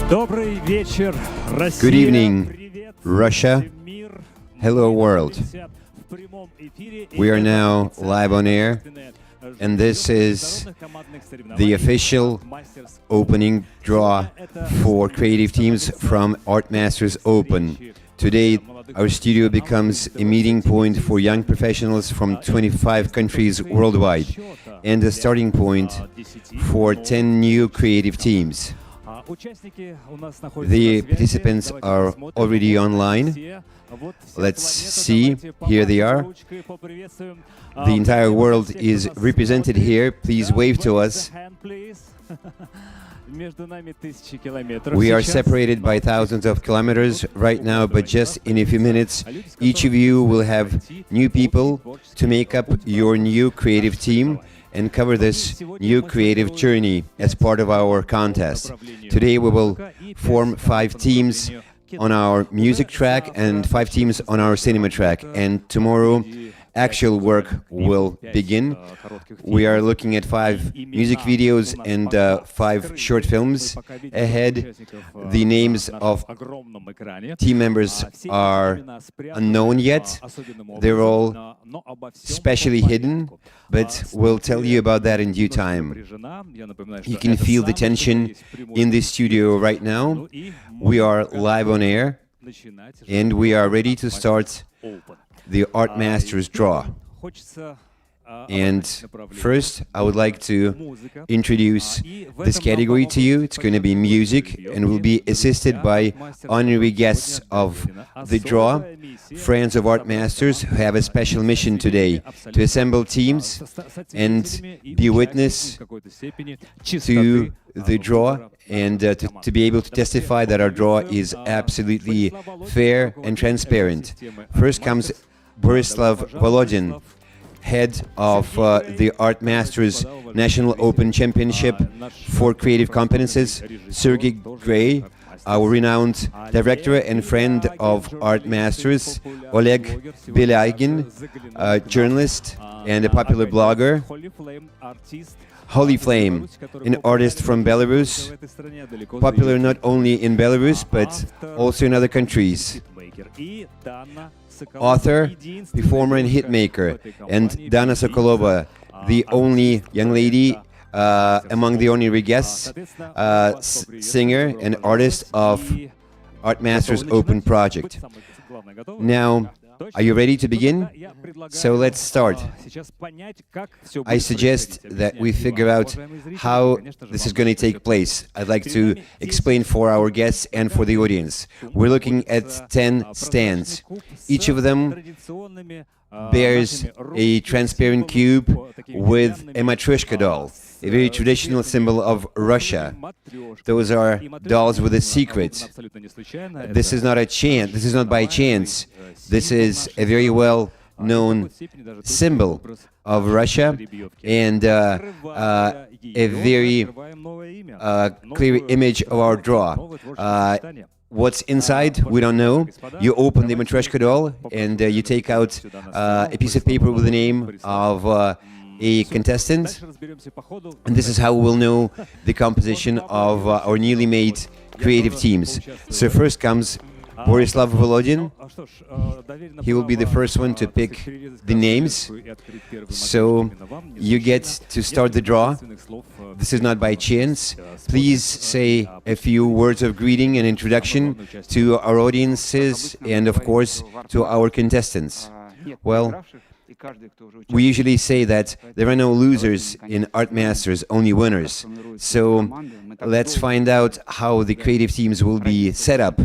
Good evening, Russia. Hello, world. We are now live on air, and this is the official opening draw for creative teams from ArtMasters Open. Today, our studio becomes a meeting point for young professionals from 25 countries worldwide and a starting point for 10 new creative teams. The participants are already online. Let's see, here they are. The entire world is represented here. Please wave to us. We are separated by thousands of kilometers right now, but just in a few minutes, each of you will have new people to make up your new creative team and cover this new creative journey as part of our contest. Today we will form 5 teams on our music track and 5 teams on our cinema track, and tomorrow actual work will begin. We are looking at 5 music videos and 5 short films ahead. The names of team members are unknown yet. They're all specially hidden, but we'll tell you about that in due time. You can feel the tension in the studio right now. We are live on air, and we are ready to start the ArtMasters draw. And first, I would like to introduce this category to you. It's going to be music, and will be assisted by honorary guests of the draw, friends of ArtMasters, who have a special mission today to assemble teams and be witness to the draw, and to be able to testify that our draw is absolutely fair and transparent. First comes Borislav Volodin, head of the ArtMasters National Open Championship for Creative Competences, Sergey Gray, our renowned director and friend of ArtMasters, Oleg Belyagin, a journalist and a popular blogger, Holy Flame, an artist from Belarus, popular not only in Belarus but also in other countries, author, performer and hitmaker, and Dana Sokolova, the only young lady among the honorary guests, singer and artist of ArtMasters Open project. Now, are you ready to begin? So let's start. I suggest that we figure out how this is going to take place. I'd like to explain for our guests and for the audience. We're looking at 10 stands. Each of them bears a transparent cube with a matryoshka doll, a very traditional symbol of Russia. Those are dolls with a secret. This is not a chance. This is not by chance. This is a very well-known symbol of Russia, and a very clear image of our draw. What's inside, we don't know. You open the matryoshka doll and you take out a piece of paper with the name of a contestant, and this is how we'll know the composition of our newly made creative teams. So first comes Borislav Volodin. He will be the first one to pick the names. So you get to start the draw. This is not by chance. Please say a few words of greeting and introduction to our audiences and, of course, to our contestants. Well, we usually say that there are no losers in ArtMasters, only winners. So let's find out how the creative teams will be set up.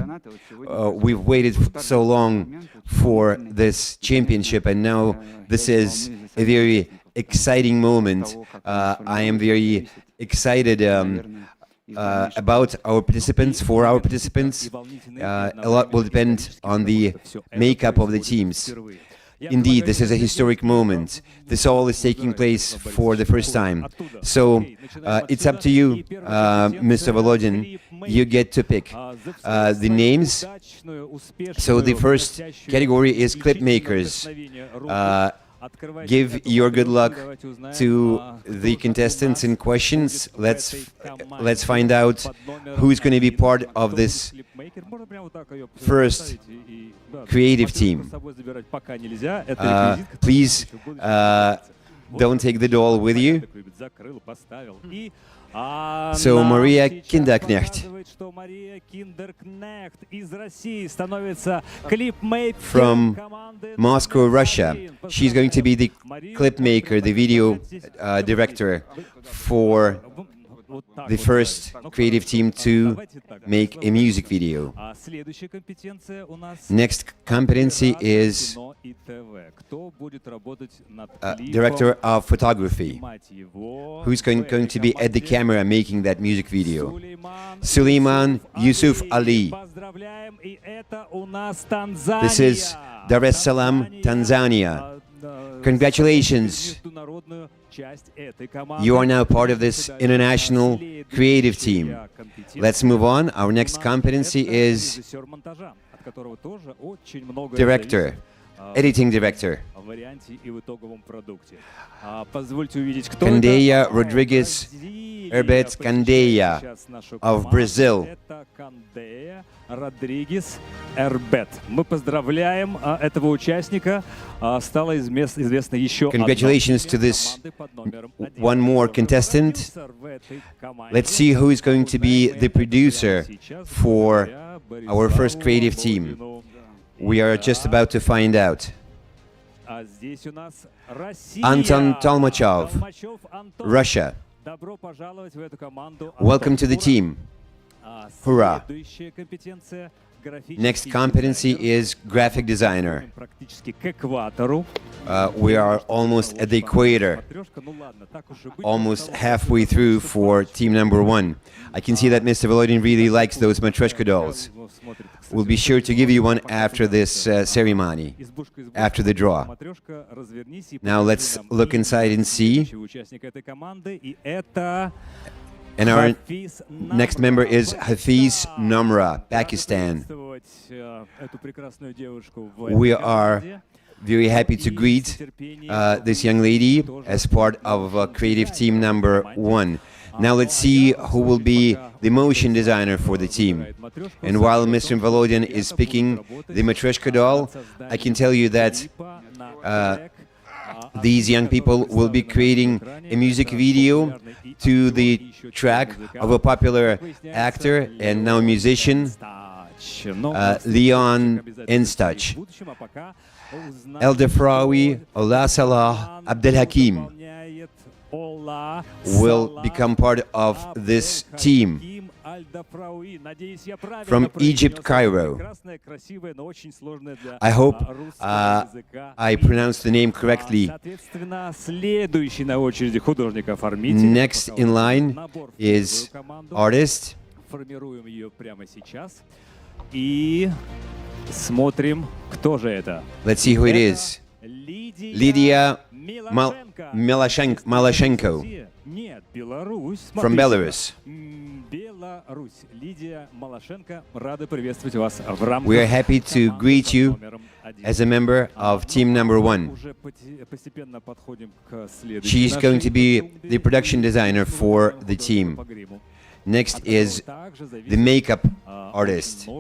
We've waited so long for this championship, and now this is a very exciting moment. I am very excited about our participants, for our participants. A lot will depend on the makeup of the teams. Indeed, this is a historic moment. This all is taking place for the first time. So it's up to you, Mr. Volodin. You get to pick the names. So the first category is clip makers. give your good luck to the contestants in questions. Let's find out who's going to be part of this first creative team. Please don't take the doll with you. So Maria Kinderknecht from Moscow, Russia. She's going to be the clip maker, the video director for the first creative team to make a music video. Next competency is director of photography, who's going to be at the camera making that music video. Suleiman Yusuf Ali. This is Dar es Salaam, Tanzania. Congratulations. You are now part of this international creative team. Let's move on. Our next competency is director, editing director. Candeia Rodrigues Herbert Candeia of Brazil. Родригес Эрбет. Мы поздравляем этого участника. Стало известно еще Congratulations to this one more contestant. Let's see who is going to be the producer for our first creative team. We are just about to find out. Anton Tolmachov, Russia. Welcome to the team. Hurrah. Next competency is graphic designer. We are almost at the equator, almost halfway through for team number one. I can see that Mr. Volodin really likes those Matryoshka dolls. We'll be sure to give you one after this ceremony, after the draw. Now let's look inside and see. And our next member is Hafiz Namra, Pakistan. We are very happy to greet this young lady as part of creative team number one. Now let's see who will be the motion designer for the team. And while Mr. Volodin is picking the Matryoshka doll, I can tell you that these young people will be creating a music video to the track of a popular actor and now musician, Leon Enstach. Eldefraoui Ola Salah Abdelhakim will become part of this team from Egypt, Cairo. I hope I pronounced the name correctly. Next in line is artist. Let's see who it is. Lydia Maloshenko from Belarus. We are happy to greet you as a member of team number one. She's going to be the production designer for the team. Next is the makeup artist. A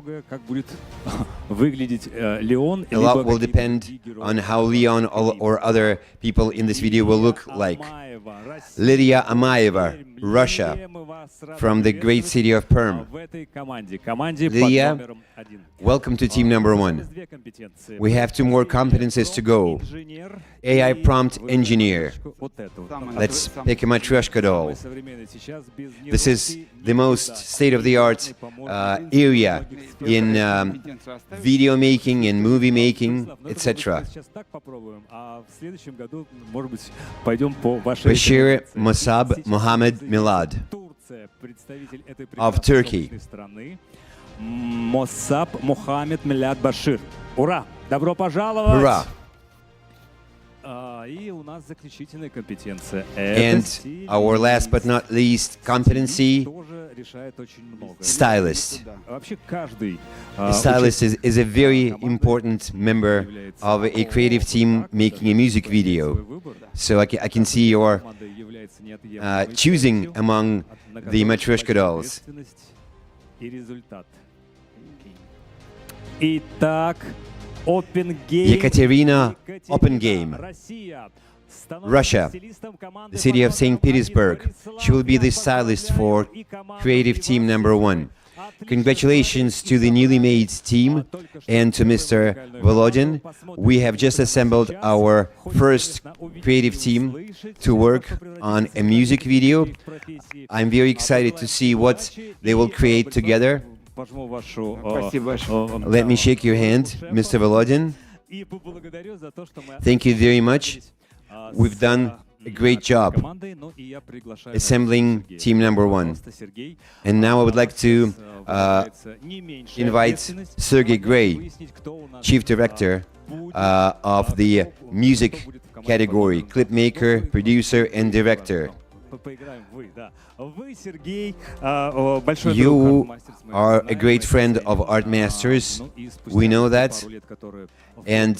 lot will depend on how Leon or other people in this video will look like. Lydia Amaeva, Russia, from the great city of Perm. Lydia, welcome to team number one. We have two more competencies to go. AI prompt engineer. Let's pick a Matryoshka doll. This is the most state-of-the-art area in video making and movie making, etc. Bashir Mossab Mohammed Milad of Turkey. Mossab Mohammed Milad Bashir. Ура! Добро пожаловать! Hurrah! And our last but not least competency, stylist. A stylist is a very important member of a creative team making a music video. So I can see you're choosing among the Matryoshka dolls. Ekaterina, Open Game, Russia, the city of St. Petersburg. She will be the stylist for creative team number 1. Congratulations to the newly made team and to Mr. Volodin. We have just assembled our first creative team to work on a music video. I'm very excited to see what they will create together. Let me shake your hand, Mr. Volodin. Thank you very much. We've done a great job assembling team number 1. And now I would like to invite Sergey Gray, Chief Director of the music category, clip maker, producer, and director. You are a great friend of ArtMasters. We know that. And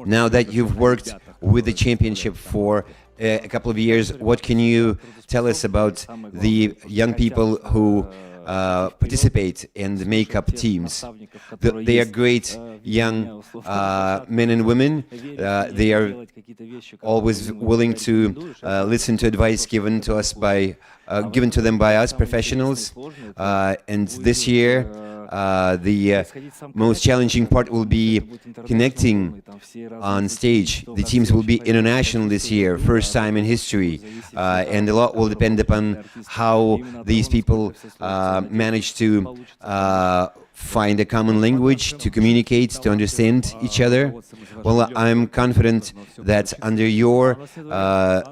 now that you've worked with the championship for a couple of years, what can you tell us about the young people who participate and make up teams? They are great young men and women. They are always willing to listen to advice given to them by us professionals. And this year, the most challenging part will be connecting on stage. The teams will be international this year, first time in history, and a lot will depend upon how these people manage to find a common language, to communicate, to understand each other. Well, I'm confident that under your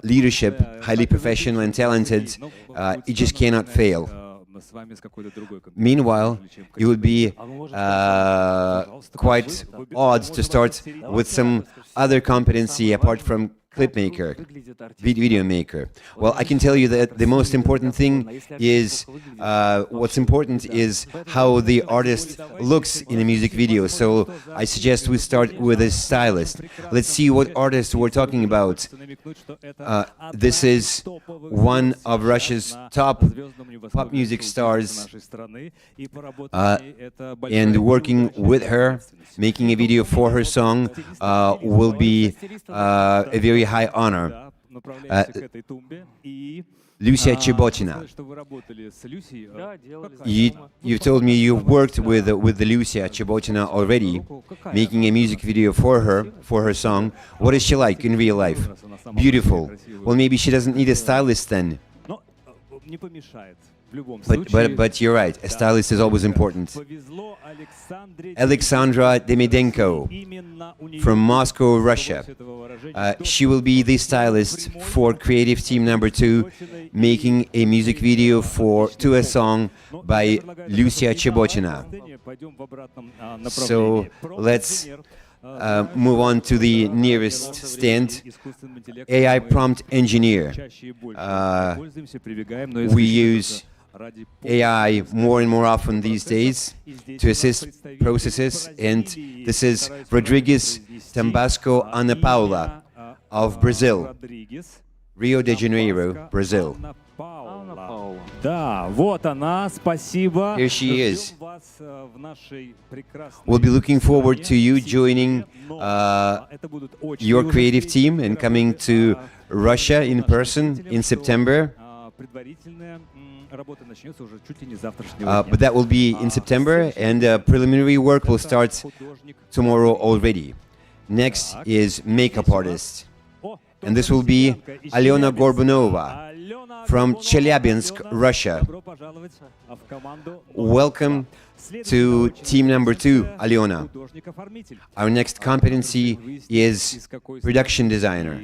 leadership, highly professional and talented, it just cannot fail. Meanwhile, it would be quite odd to start with some other competency apart from clip maker, video maker. Well, I can tell you that the most important thing is, what's important is how the artist looks in a music video. So I suggest we start with a stylist. Let's see what artist we're talking about. This is one of Russia's top pop music stars, and working with her, making a video for her song will be a very high honor. Lucia Chebotina. You told me you've worked with the Lucia Chebotina already, making a music video for her song. What is she like in real life? Beautiful. Well, maybe she doesn't need a stylist then. But you're right, a stylist is always important. Alexandra Demidenko from Moscow, Russia. She will be the stylist for creative team number 2, making a music video to a song by Lucia Chebotina. So let's move on to the nearest stand. AI prompt engineer. We use AI more and more often these days to assist processes, and this is Rodrigues Tambasco Ana Paula of Brazil, Rio de Janeiro, Brazil. Here she is. We'll be looking forward to you joining your creative team and coming to Russia in person in September. But that will be in September, and preliminary work will start tomorrow already. Next is makeup artist, and this will be Alyona Gorbunova from Chelyabinsk, Russia. Welcome to team number 2, Alyona. Our next competency is production designer.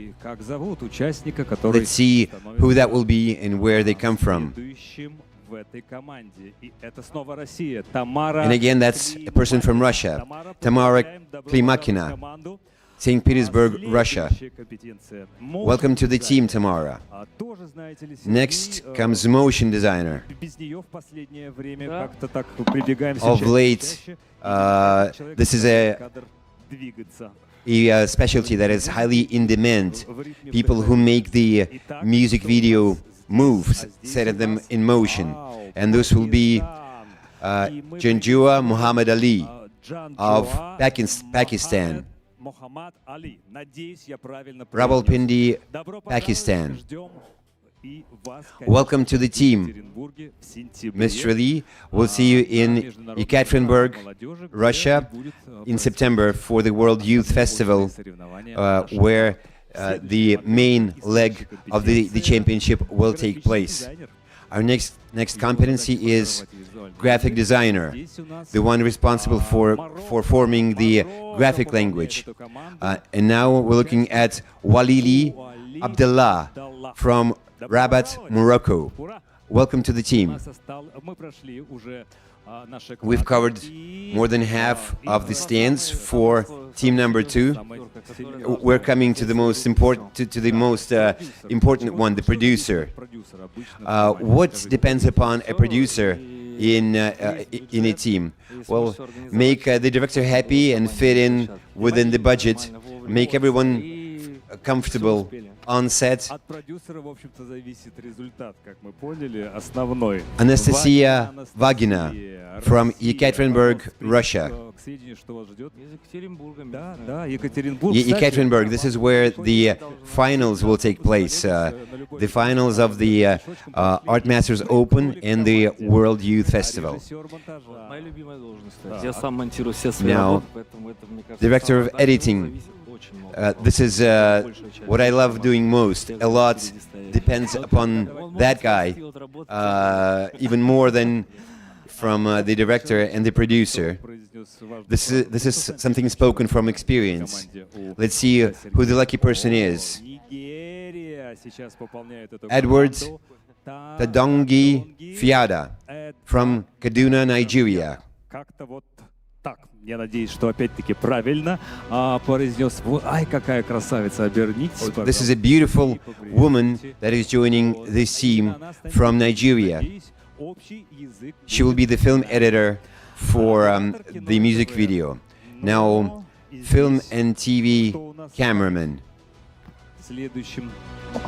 Let's see who that will be and where they come from. And again, that's a person from Russia, Tamara Klimakina. St. Petersburg, Russia. Welcome to the team, Tamara. Next comes motion designer. Of late, this is a specialty that is highly in demand. People who make the music video moves, set them in motion. And this will be Janjua Muhammad Ali of Pakistan. Rawalpindi, Pakistan. Welcome to the team. Mr. Ali, we'll see you in Ekaterinburg, Russia in September for the World Youth Festival, where the main leg of the championship will take place. Our next competency is graphic designer, the one responsible for forming the graphic language. And now we're looking at Walili Abdullah from Rabat, Morocco. Welcome to the team. We've covered more than half of the stands for team number 2. We're coming to the most important important one, the producer. What depends upon a producer in a team? Well, make the director happy and fit in within the budget, make everyone comfortable on set. Anastasia Vagina from Ekaterinburg, Russia. Ekaterinburg, this is where the finals will take place. The finals of the ArtMasters Open and the World Youth Festival. Now, director of editing. This is what I love doing most. A lot depends upon that guy, even more than from the director and the producer. This is something spoken from experience. Let's see who the lucky person is. Edward Tadongi Fiada from Kaduna, Nigeria. Я надеюсь, что опять-таки правильно произнес. Ай, какая красавица, обернитесь. This is a beautiful woman that is joining this team from Nigeria. She will be the film editor for the music video. Now, film and TV cameraman. Следующим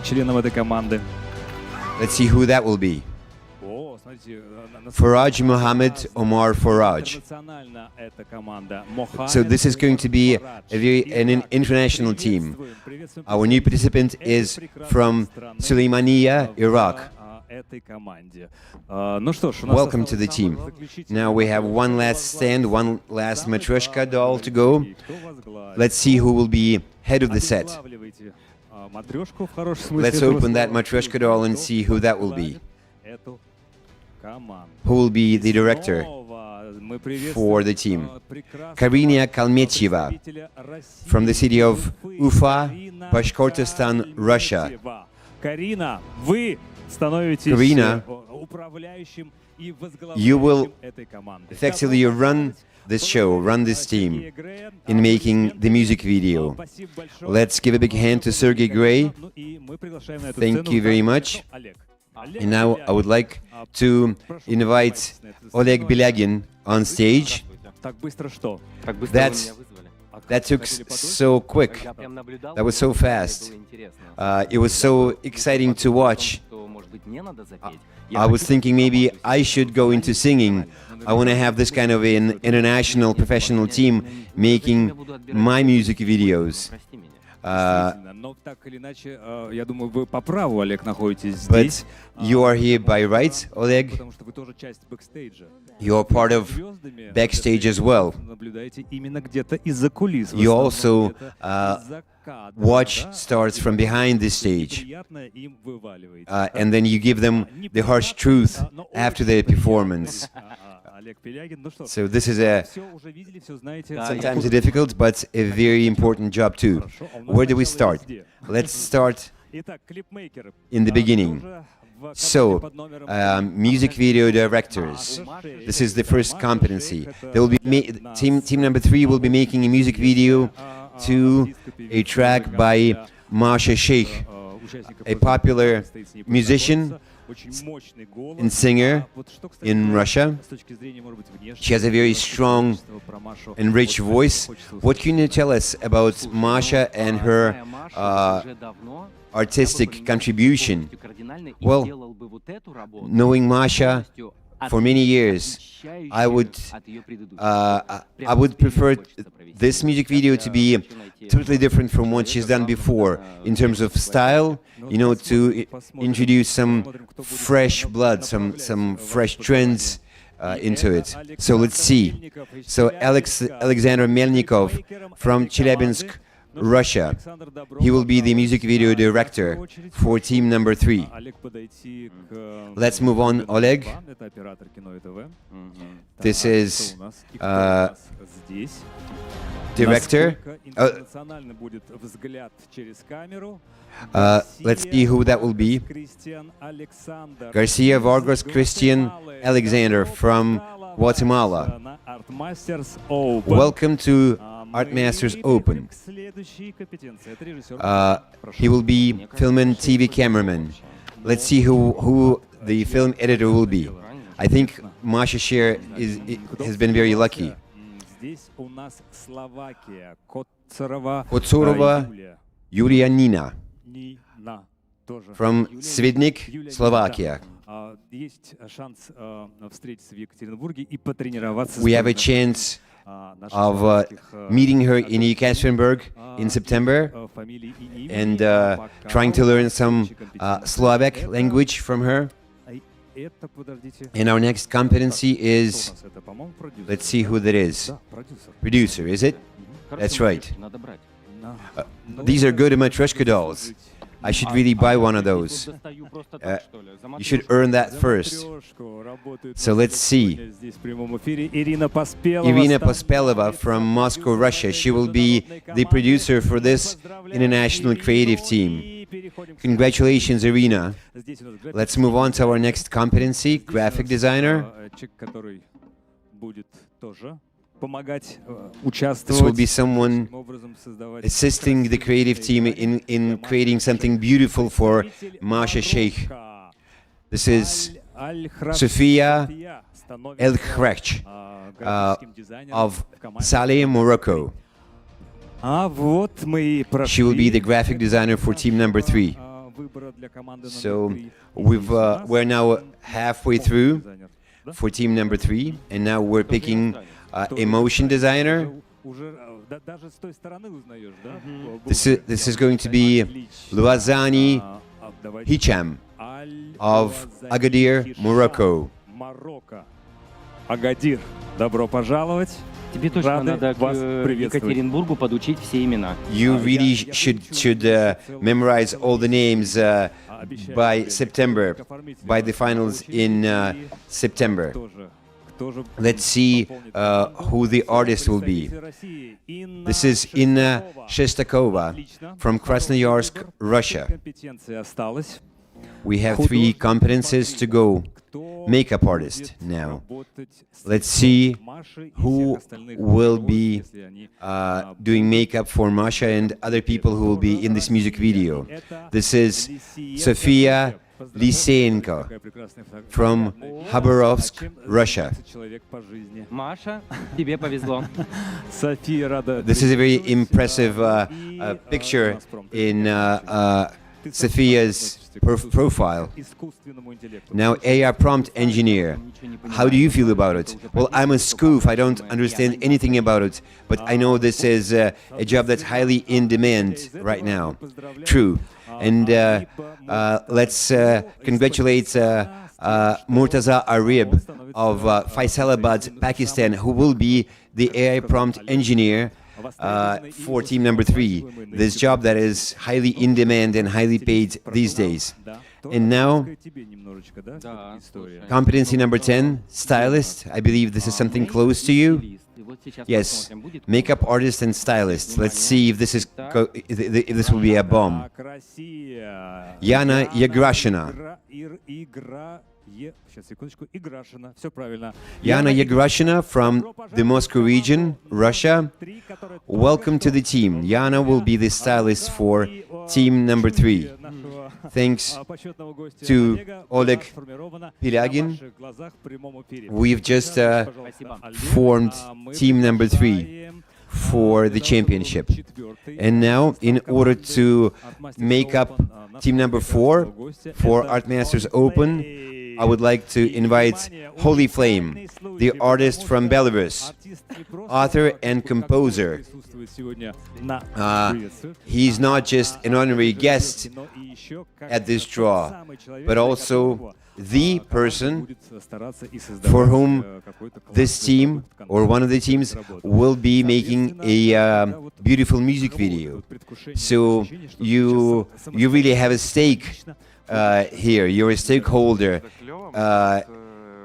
членом этой команды. Let's see who that will be. Faraj Mohammed Omar Faraj. So this is going to be an international team. Our new participant is from Suleimania, Iraq. Welcome to the team. Now we have one last stand, one last Matryoshka doll to go. Let's see who will be head of the set. Let's open that Matryoshka doll and see who that will be. Who will be the director for the team? Karina Kalmetcheva from the city of Ufa, Bashkortostan, Russia. Karina, you will effectively run this show, run this team in making the music video. Let's give a big hand to Sergey Gray. Thank you very much. And now I would like to invite Oleg Bilyagin on stage. That took so quick. That was so fast. It was so exciting to watch. I was thinking maybe I should go into singing. I want to have this kind of an international professional team making my music videos. But you are here by right, Oleg? You are part of backstage as well. You also watch stars from behind the stage, and then you give them the harsh truth after their performance. So this is sometimes a difficult but a very important job too. Where do we start? Let's start in the beginning. So, music video directors. This is the first competency. There will be team number 3 will be making a music video to a track by Masha Sheikh, a popular musician and singer in Russia. She has a very strong and rich voice. What can you tell us about Masha and her artistic contribution? Well, knowing Masha for many years, I would prefer this music video to be totally different from what she's done before in terms of style, you know, to introduce some fresh blood, some fresh trends into it. So let's see. So Alexander Melnikov from Chelyabinsk, Russia. He will be the music video director for team number 3. Let's move on, Oleg. This is director. Let's see who that will be. Garcia Vargas Christian Alexander from Guatemala. Welcome to ArtMasters Open. He will be film and TV cameraman. Let's see who the film editor will be. I think Masha Sher has been very lucky. Kotsurova Yulia Nina from Svidnik, Slovakia. We have a chance of meeting her in Yekaterinburg in September and trying to learn some Slovak language from her. And our next competency is, let's see who that is. Producer, is it? That's right. These are good Matryoshka dolls. I should really buy one of those. You should earn that first. So let's see. Irina Pospelova from Moscow, Russia. She will be the producer for this international creative team. Congratulations, Irina. Let's move on to our next competency, graphic designer. This will be someone assisting the creative team in creating something beautiful for Masha Sheikh. This is Sofia El Khrech of Saleh, Morocco. She will be the graphic designer for team number 3. So we're now halfway through for team number 3, and now we're picking a motion designer. This is going to be Luazani Hicham of Agadir, Morocco. Agadir, добро пожаловать. Тебе точно надо к Екатеринбургу подучить все имена. You really should memorize all the names by September, by the finals in September. Let's see who the artist will be. This is Inna Shestakova from Krasnoyarsk, Russia. We have 3 competences to go. Makeup artist now. Let's see who will be doing makeup for Masha and other people who will be in this music video. This is Sofia Liseenko from Khabarovsk, Russia. Маша, тебе повезло. This is a very impressive picture in Sofia's profile. Now, AR prompt engineer. How do you feel about it? Well, I'm a scoof. I don't understand anything about it, but I know this is a job that's highly in demand right now. True. And let's congratulate Murtaza Arib of Faisalabad, Pakistan, who will be the AI prompt engineer for team number 3. This job that is highly in demand and highly paid these days. And now, competency number 10, stylist. I believe this is something close to you. Yes, makeup artist and stylist. Let's see if this will be a bomb. Yana Yagrashina. Yana Yegrashina from the Moscow region, Russia. Welcome to the team. Yana will be the stylist for team number 3. Thanks to Oleg Pilyagin, we've just formed team number 3 for the championship. And now, in order to make up team number 4 for ArtMasters Open, I would like to invite Holy Flame, the artist from Belarus, author and composer. He's not just an honorary guest at this draw, but also the person for whom this team or one of the teams will be making a beautiful music video. So you really have a stake here. You're a stakeholder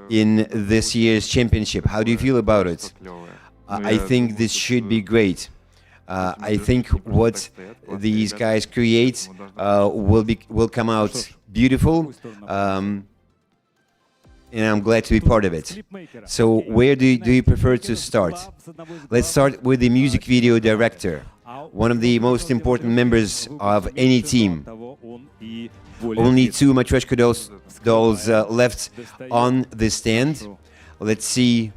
in this year's championship. How do you feel about it? I think this should be great. I think what these guys create will come out beautiful, and I'm glad to be part of it. So where do you prefer to start? Let's start with the music video director, one of the most important members of any team. Only 2 Matryoshka dolls left on the stand. Let's see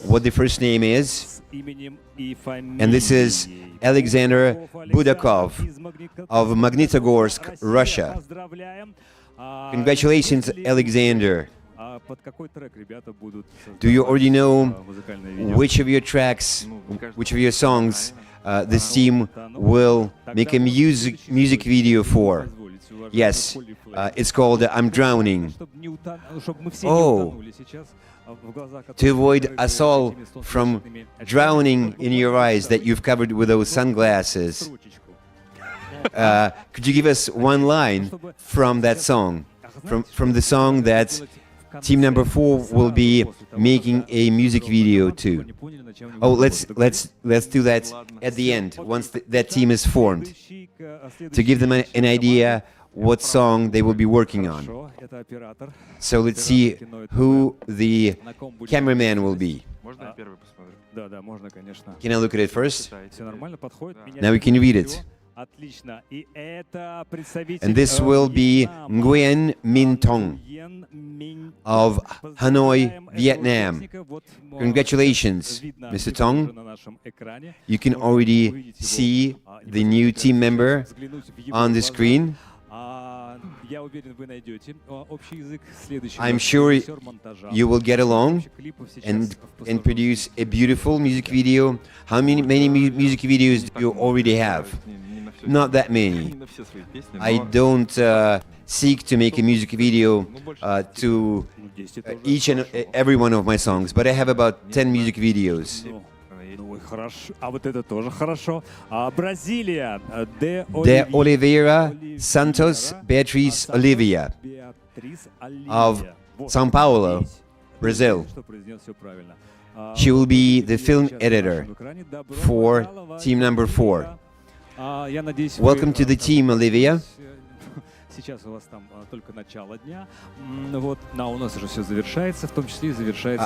what the first name is. And this is Alexander Budakov of Magnitogorsk, Russia. Congratulations, Alexander. Do you already know which of your tracks, which of your songs this team will make a music video for? Yes, it's called I'm Drowning. Oh, to avoid us all from drowning in your eyes that you've covered with those sunglasses. Could you give us one line from that song, from the song that team number 4 will be making a music video to? Oh, let's do that at the end once that team is formed, to give them an idea what song they will be working on. So let's see who the cameraman will be. Can I look at it first? Now we can read it. And this will be Nguyen Minh Tong of Hanoi, Vietnam. Congratulations, Mr. Tong. You can already see the new team member on the screen. I'm sure you will get along and produce a beautiful music video. How many music videos do you already have? Not that many. I don't seek to make a music video to each and every one of my songs, but I have about 10 music videos. De Oliveira Santos Beatriz Olivia of São Paulo, Brazil. She will be the film editor for team number 4. Welcome to the team, Olivia.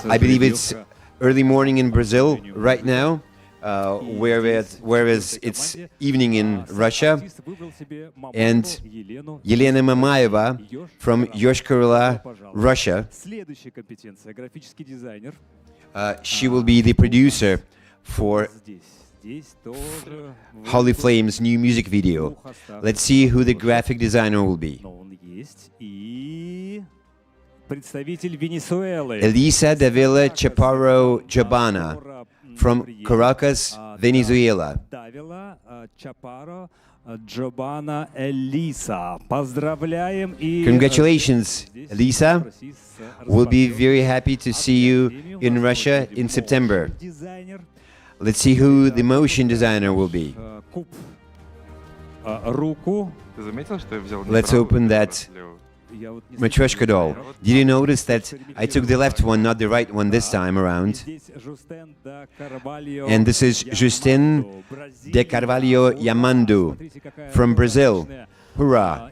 I believe it's early morning in Brazil right now, whereas it's evening in Russia. And Yelena Mamaeva from Yoshkar-Ola, Russia. She will be the producer for Holy Flame's new music video. Let's see who the graphic designer will be. Elisa Davila Chaparro Jabana from Caracas, Venezuela. Congratulations, Elisa. We'll be very happy to see you in Russia in September. Let's see who the motion designer will be. Let's open that Matryoshka doll. Did you notice that I took the left one, not the right one this time around? And this is Justin de Carvalho Yamandu from Brazil. Hurrah!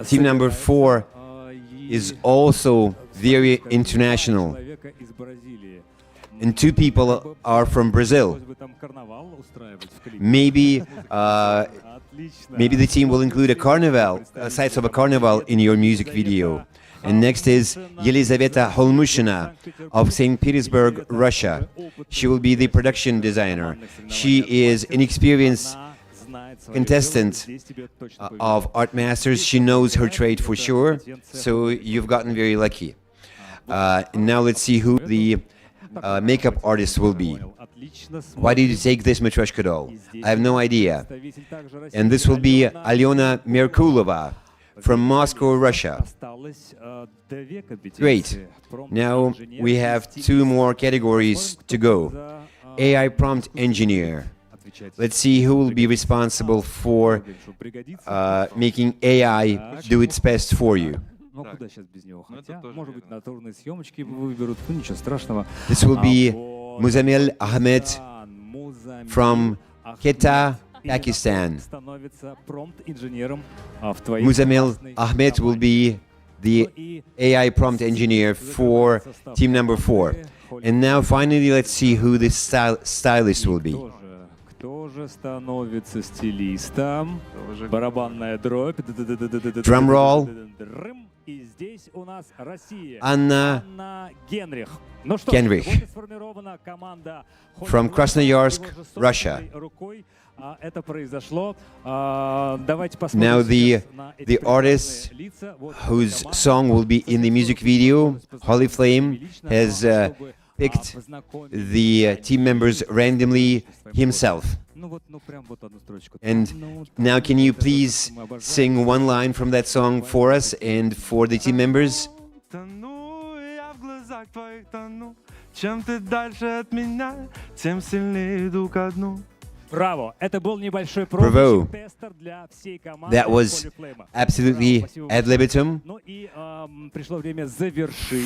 Team number 4 is also very international. And two people are from Brazil. Maybe the team will include a carnival, sites of a carnival in your music video. And next is Yelizaveta Holmushina of St. Petersburg, Russia. She will be the production designer. She is an experienced contestant of ArtMasters. She knows her trade for sure, so you've gotten very lucky. Now let's see who the makeup artist will be. Why did you take this Matryoshka doll? I have no idea. And this will be Alyona Merkulova from Moscow, Russia. Great. Now we have two more categories to go. AI prompt engineer. Let's see who will be responsible for making AI do its best for you. This will be Muzamil Ahmed from Quetta, Pakistan. Muzamil Ahmed will be the AI prompt engineer for team number 4. And now finally let's see who the stylist will be. Drum roll. Anna Genrich from Krasnoyarsk, Russia. Now the artist whose song will be in the music video, Holy Flame, has picked the team members randomly himself. And now can you please sing one line from that song for us and for the team members? Bravo! That was absolutely ad libitum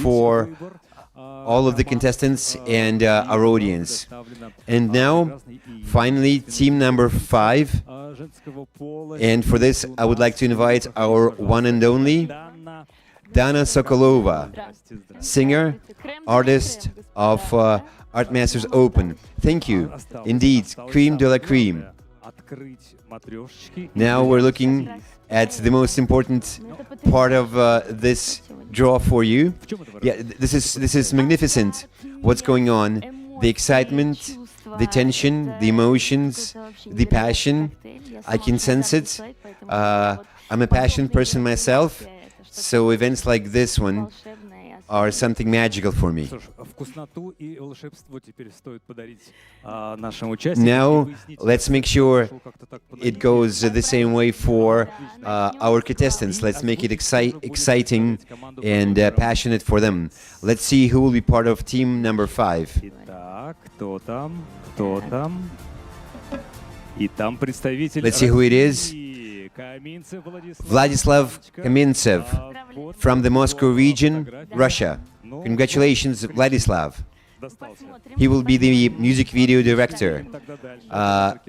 for all of the contestants and our audience. And now, finally, team number 5. And for this, I would like to invite our one and only Dana Sokolova, singer, artist of ArtMasters Open. Thank you. Indeed, cream de la cream. Now we're looking at the most important part of this draw for you. Yeah, this is magnificent. What's going on? The excitement, the tension, the emotions, the passion. I can sense it. I'm a passionate person myself, so events like this one are something magical for me. Now, let's make sure it goes the same way for our contestants. Let's make it exciting and passionate for them. Let's see who will be part of team number 5. Let's see who it is. Vladislav Kamintsev from the Moscow region, Russia. Congratulations, Vladislav. He will be the music video director,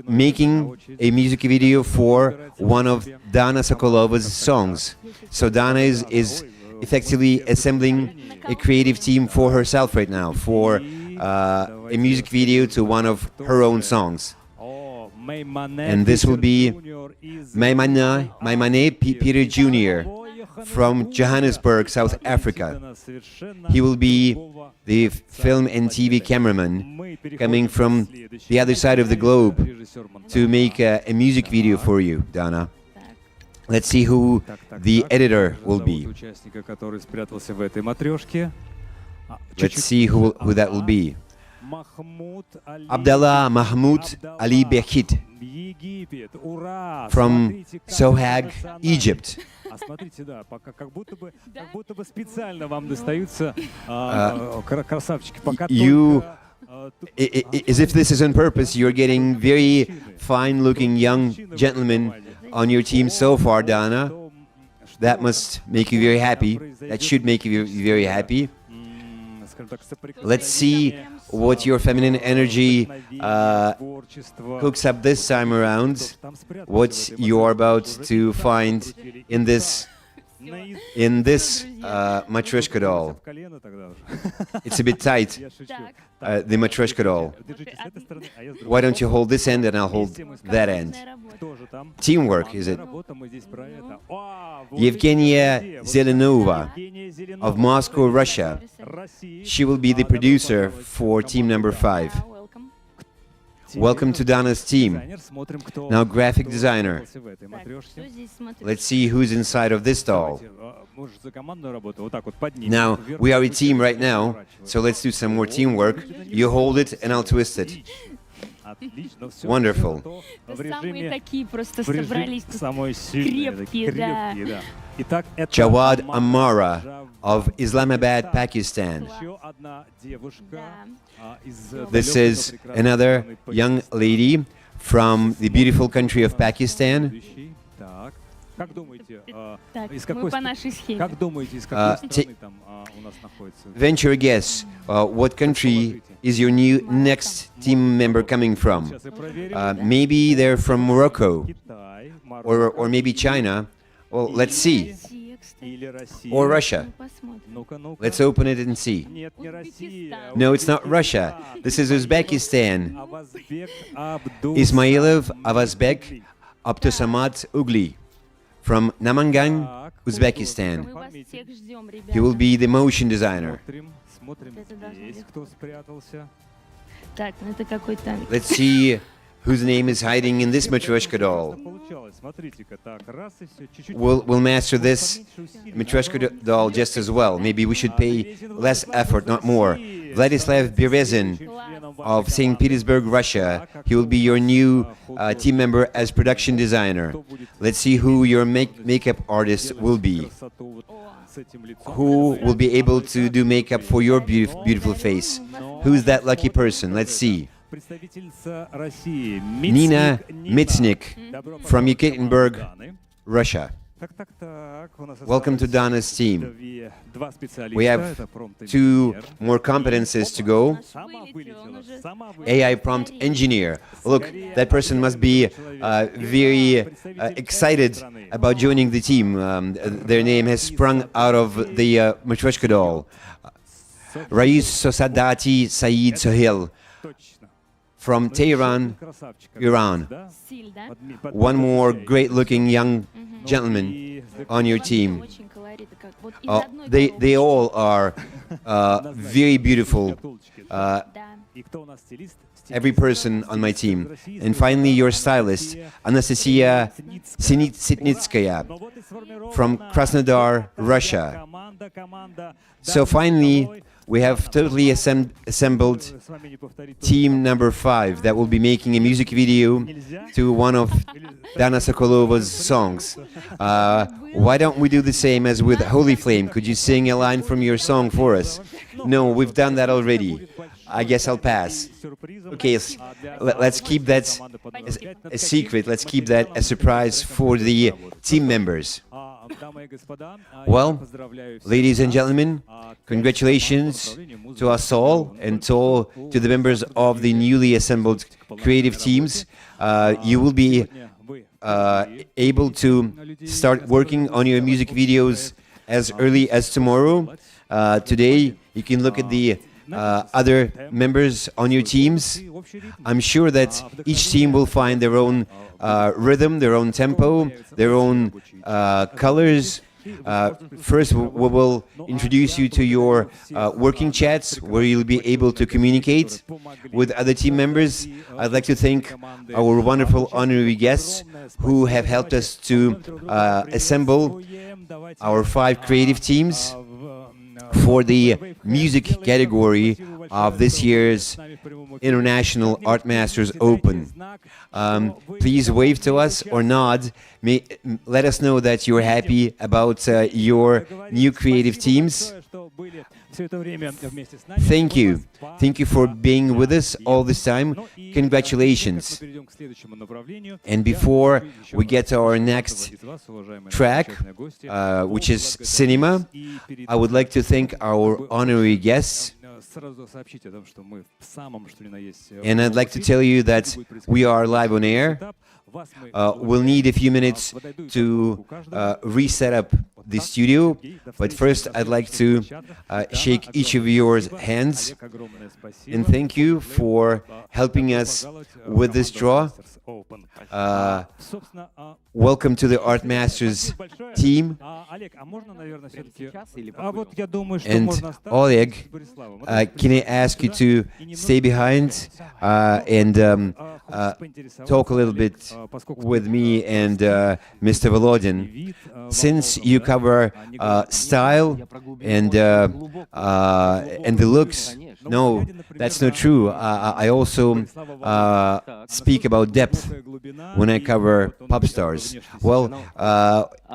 making a music video for one of Dana Sokolova's songs. So Dana is effectively assembling a creative team for herself right now, for a music video to one of her own songs. And this will be Maimane Peter Jr. from Johannesburg, South Africa. He will be the film and TV cameraman coming from the other side of the globe to make a music video for you, Dana. Let's see who the editor will be. Let's see who that will be. Abdallah Mahmoud Ali Bekhit from Sohag, Egypt. You, as if this is on purpose, you're getting very fine-looking young gentlemen on your team so far, Dana. That must make you very happy. That should make you very happy. Let's see what your feminine energy cooks up this time around, what you're about to find in this in this matryoshka doll. It's a bit tight, the matryoshka doll. Why don't you hold this end and I'll hold that end? Teamwork, is it? Evgenia Zelenova of Moscow, Russia. She will be the producer for team number 5. Welcome to Dana's team. Now, graphic designer. Let's see who's inside of this doll. Now, we are a team right now, so let's do some more teamwork. You hold it and I'll twist it. Wonderful. Самые такие просто собрались крепкие, да. Jawad Amara of Islamabad, Pakistan. This is another young lady from the beautiful country of Pakistan. Мы по нашей схеме. Venture a guess. What country is your new next team member coming from? Maybe they're from Morocco, or maybe China. Well, let's see. Or Russia. Let's open it and see. No, it's not Russia. This is Uzbekistan. Ismailov Avazbek Abdusamad Ugli from Namangan, Uzbekistan. He will be the motion designer. Let's see whose name is hiding in this matryoshka doll. We'll master this matryoshka doll just as well. Maybe we should pay less effort, not more. Vladislav Berezin of St. Petersburg, Russia. He will be your new team member as production designer. Let's see who your makeup artist will be. Who will be able to do makeup for your beautiful face? Who's that lucky person? Let's see. Nina Mitsnik from Yekaterinburg, Russia. Welcome to Dana's team. We have 2 more competences to go. AI prompt engineer. Look, that person must be very excited about joining the team. Their name has sprung out of the matryoshka doll. Rais Sosadati Saeed Sohail from Tehran, Iran. One more great-looking young gentleman on your team. They all are very beautiful. Every person on my team. And finally, your stylist, Anastasia Sitnitskaya from Krasnodar, Russia. So finally, we have totally assembled team number 5 that will be making a music video to one of Dana Sokolova's songs. Why don't we do the same as with Holy Flame? Could you sing a line from your song for us? No, we've done that already. I guess I'll pass. Okay, let's keep that a secret. Let's keep that a surprise for the team members. Well, ladies and gentlemen, congratulations to us all and to the members of the newly assembled creative teams. You will be able to start working on your music videos as early as tomorrow. Today, you can look at the other members on your teams. I'm sure that each team will find their own rhythm, their own tempo, their own colors. First, we will introduce you to your working chats where you'll be able to communicate with other team members. I'd like to thank our wonderful honorary guests who have helped us to assemble our 5 creative teams for the music category of this year's International ArtMasters Open. Please wave to us or nod. Let us know that you're happy about your new creative teams. Thank you. Thank you for being with us all this time. Congratulations. And before we get to our next track, which is cinema, I would like to thank our honorary guests And I'd like to tell you that we are live on air. We'll need a few minutes to reset up the studio, but first I'd like to shake each of your hands and thank you for helping us with this draw. Welcome to the ArtMasters team. And Oleg, can I ask you to stay behind and talk a little bit with me and Mr. Volodin? Since you cover style and the looks, no, that's not true. I also speak about depth when I cover pop stars. Well,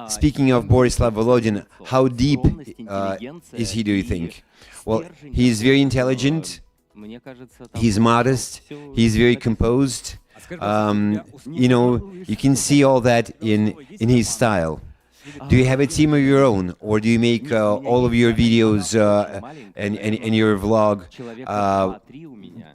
speaking of Borislav Volodin, how deep is he, do you think? Well, he's very intelligent, he's modest, he's very composed. You know, you can see all that in his style. Do you have a team of your own, or do you make all of your videos and your vlog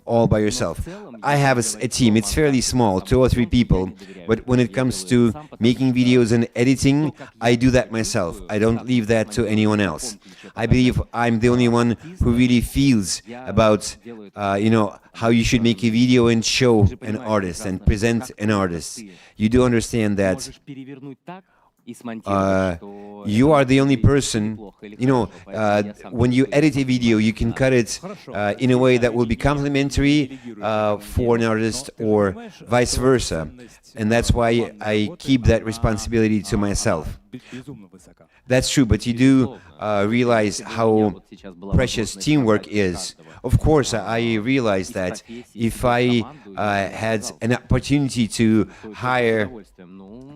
all by yourself? I have a team. It's fairly small, 2 or 3 people, but when it comes to making videos and editing, I do that myself. I don't leave that to anyone else. I believe I'm the only one who really feels about you know, how you should make a video and show an artist and present an artist. You do understand that you are the only person, you know, when you edit a video, you can cut it in a way that will be complimentary for an artist or vice versa. And that's why I keep that responsibility to myself. That's true, but you do realize how precious teamwork is. Of course, I realize that if I had an opportunity to hire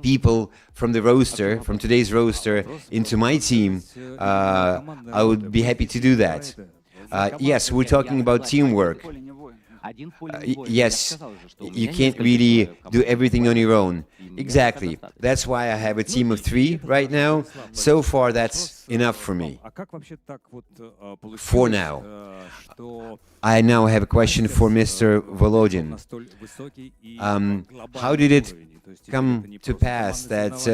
people from the roster, from today's roster, into my team, I would be happy to do that. Yes, we're talking about teamwork. Yes, you can't really do everything on your own. Exactly. That's why I have a team of 3 right now. So far, that's enough for me. For now. I now have a question for Mr. Volodin. How did it come to pass that,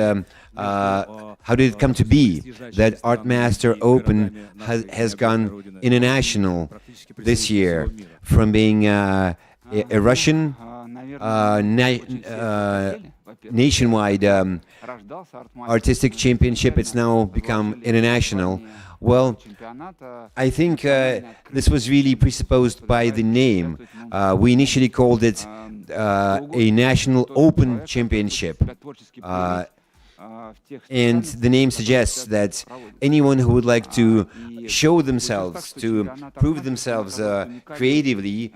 how did it come to be that ArtMasters Open has gone international this year, from being a Russian nationwide artistic championship, it's now become international? Well, I think this was really presupposed by the name. We initially called it a National Open Championship. And the name suggests that anyone who would like to show themselves, to prove themselves creatively,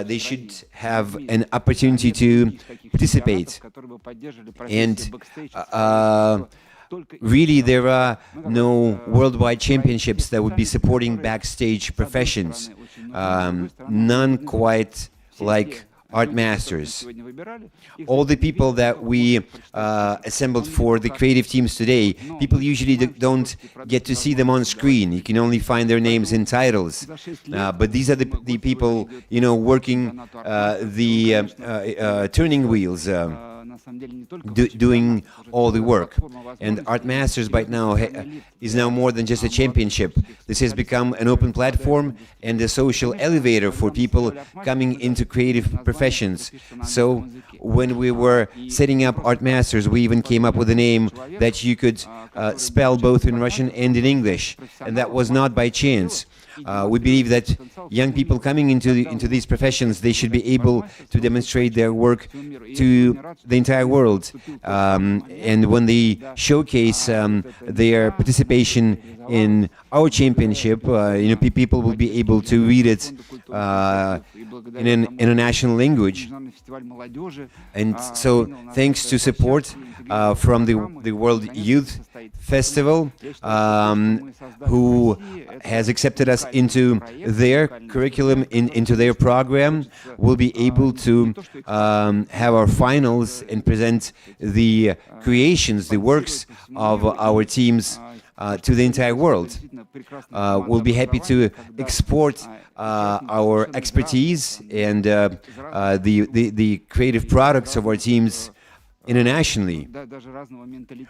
they should have an opportunity to participate. And really, there are no worldwide championships that would be supporting backstage professions. None quite like ArtMasters. All the people that we assembled for the creative teams today, people usually don't get to see them on screen. You can only find their names in titles. But these are the people, you know, working the turning wheels, doing all the work. And ArtMasters by now is now more than just a championship. This has become an open platform and a social elevator for people coming into creative professions. So when we were setting up ArtMasters, we even came up with a name that you could spell both in Russian and in English, and that was not by chance. We believe that young people coming into these professions, they should be able to demonstrate their work to the entire world. And when they showcase their participation in our championship, you know, people will be able to read it in an international language. And so, thanks to support from the World Youth Festival, who has accepted us into their curriculum, into their program, we'll be able to have our finals and present the creations, the works of our teams to the entire world. We'll be happy to export our expertise and the creative products of our teams internationally.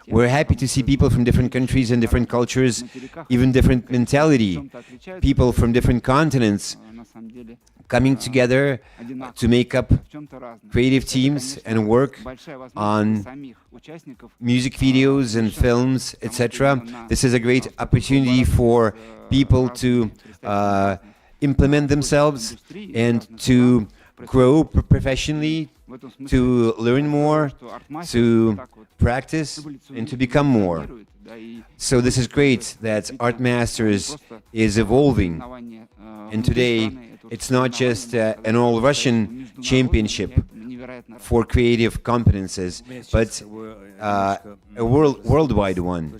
We're happy to see people from different countries and different cultures, even different mentality, people from different continents coming together to make up creative teams and work on music videos and films, etc. This is a great opportunity for people to implement themselves and to grow professionally, to learn more, to practice, and to become more. So this is great that ArtMasters is evolving. And today, it's not just an all-Russian championship for creative competences, but a worldwide one.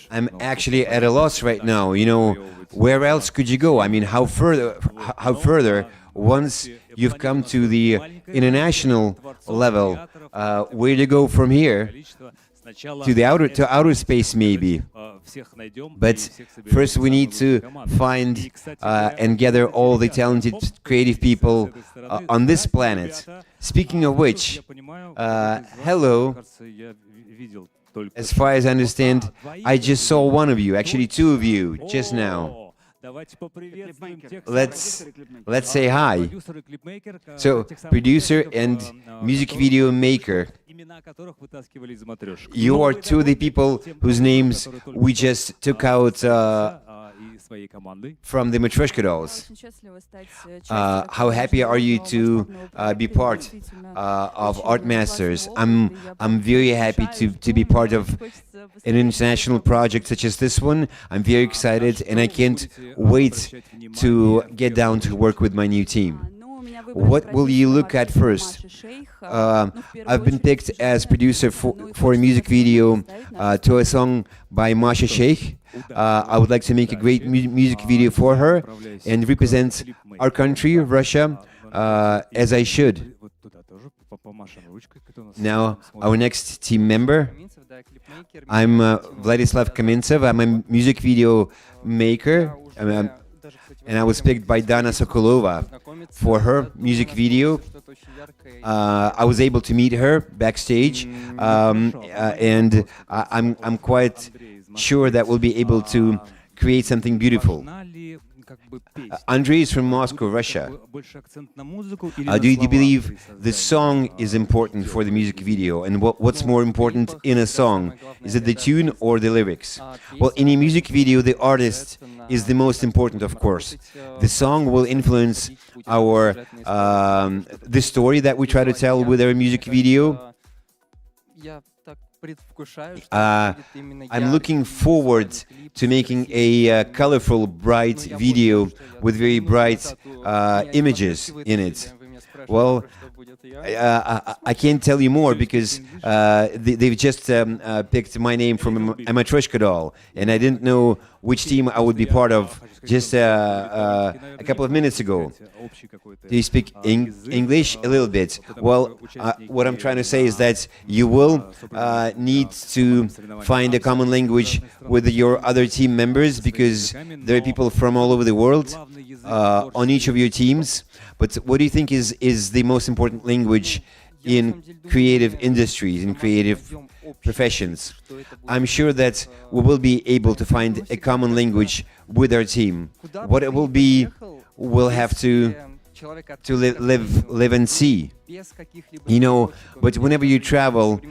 I'm actually at a loss right now. You know, where else could you go? I mean, how further once you've come to the international level? Where to go from here? To outer space, maybe. But first we need to find and gather all the talented creative people on this planet. Speaking of which, hello. As far as I understand, I just saw one of you, actually two of you, just now. Let's say hi. So, producer and music video maker. You are two of the people whose names we just took out from the Matryoshka dolls. How happy are you to be part of ArtMasters? I'm very happy to be part of an international project such as this one. I'm very excited and I can't wait to get down to work with my new team. What will you look at first? I've been picked as producer for a music video to a song by Masha Sheikh. I would like to make a great music video for her and represent our country, Russia, as I should. Now, our next team member. I'm Vladislav Kamintsev. I'm a music video maker. And I was picked by Dana Sokolova for her music video. I was able to meet her backstage, and I'm quite sure that we'll be able to create something beautiful. Andrei is from Moscow, Russia. Do you believe the song is important for the music video? And what's more important in a song? Is it the tune or the lyrics? Well, in a music video, the artist is the most important, of course. The song will influence our the story that we try to tell with our music video. I'm looking forward to making a colorful, bright video with very bright images in it. Well, I can't tell you more because they've just picked my name from a Matryoshka doll, and I didn't know which team I would be part of just a couple of minutes ago. Do you speak English? A little bit. Well, what I'm trying to say is that you will need to find a common language with your other team members because there are people from all over the world on each of your teams. But what do you think is the most important language in creative industries, in creative professions? I'm sure that we will be able to find a common language with our team. What it will be, we'll have to live and see. You know, but whenever you travel,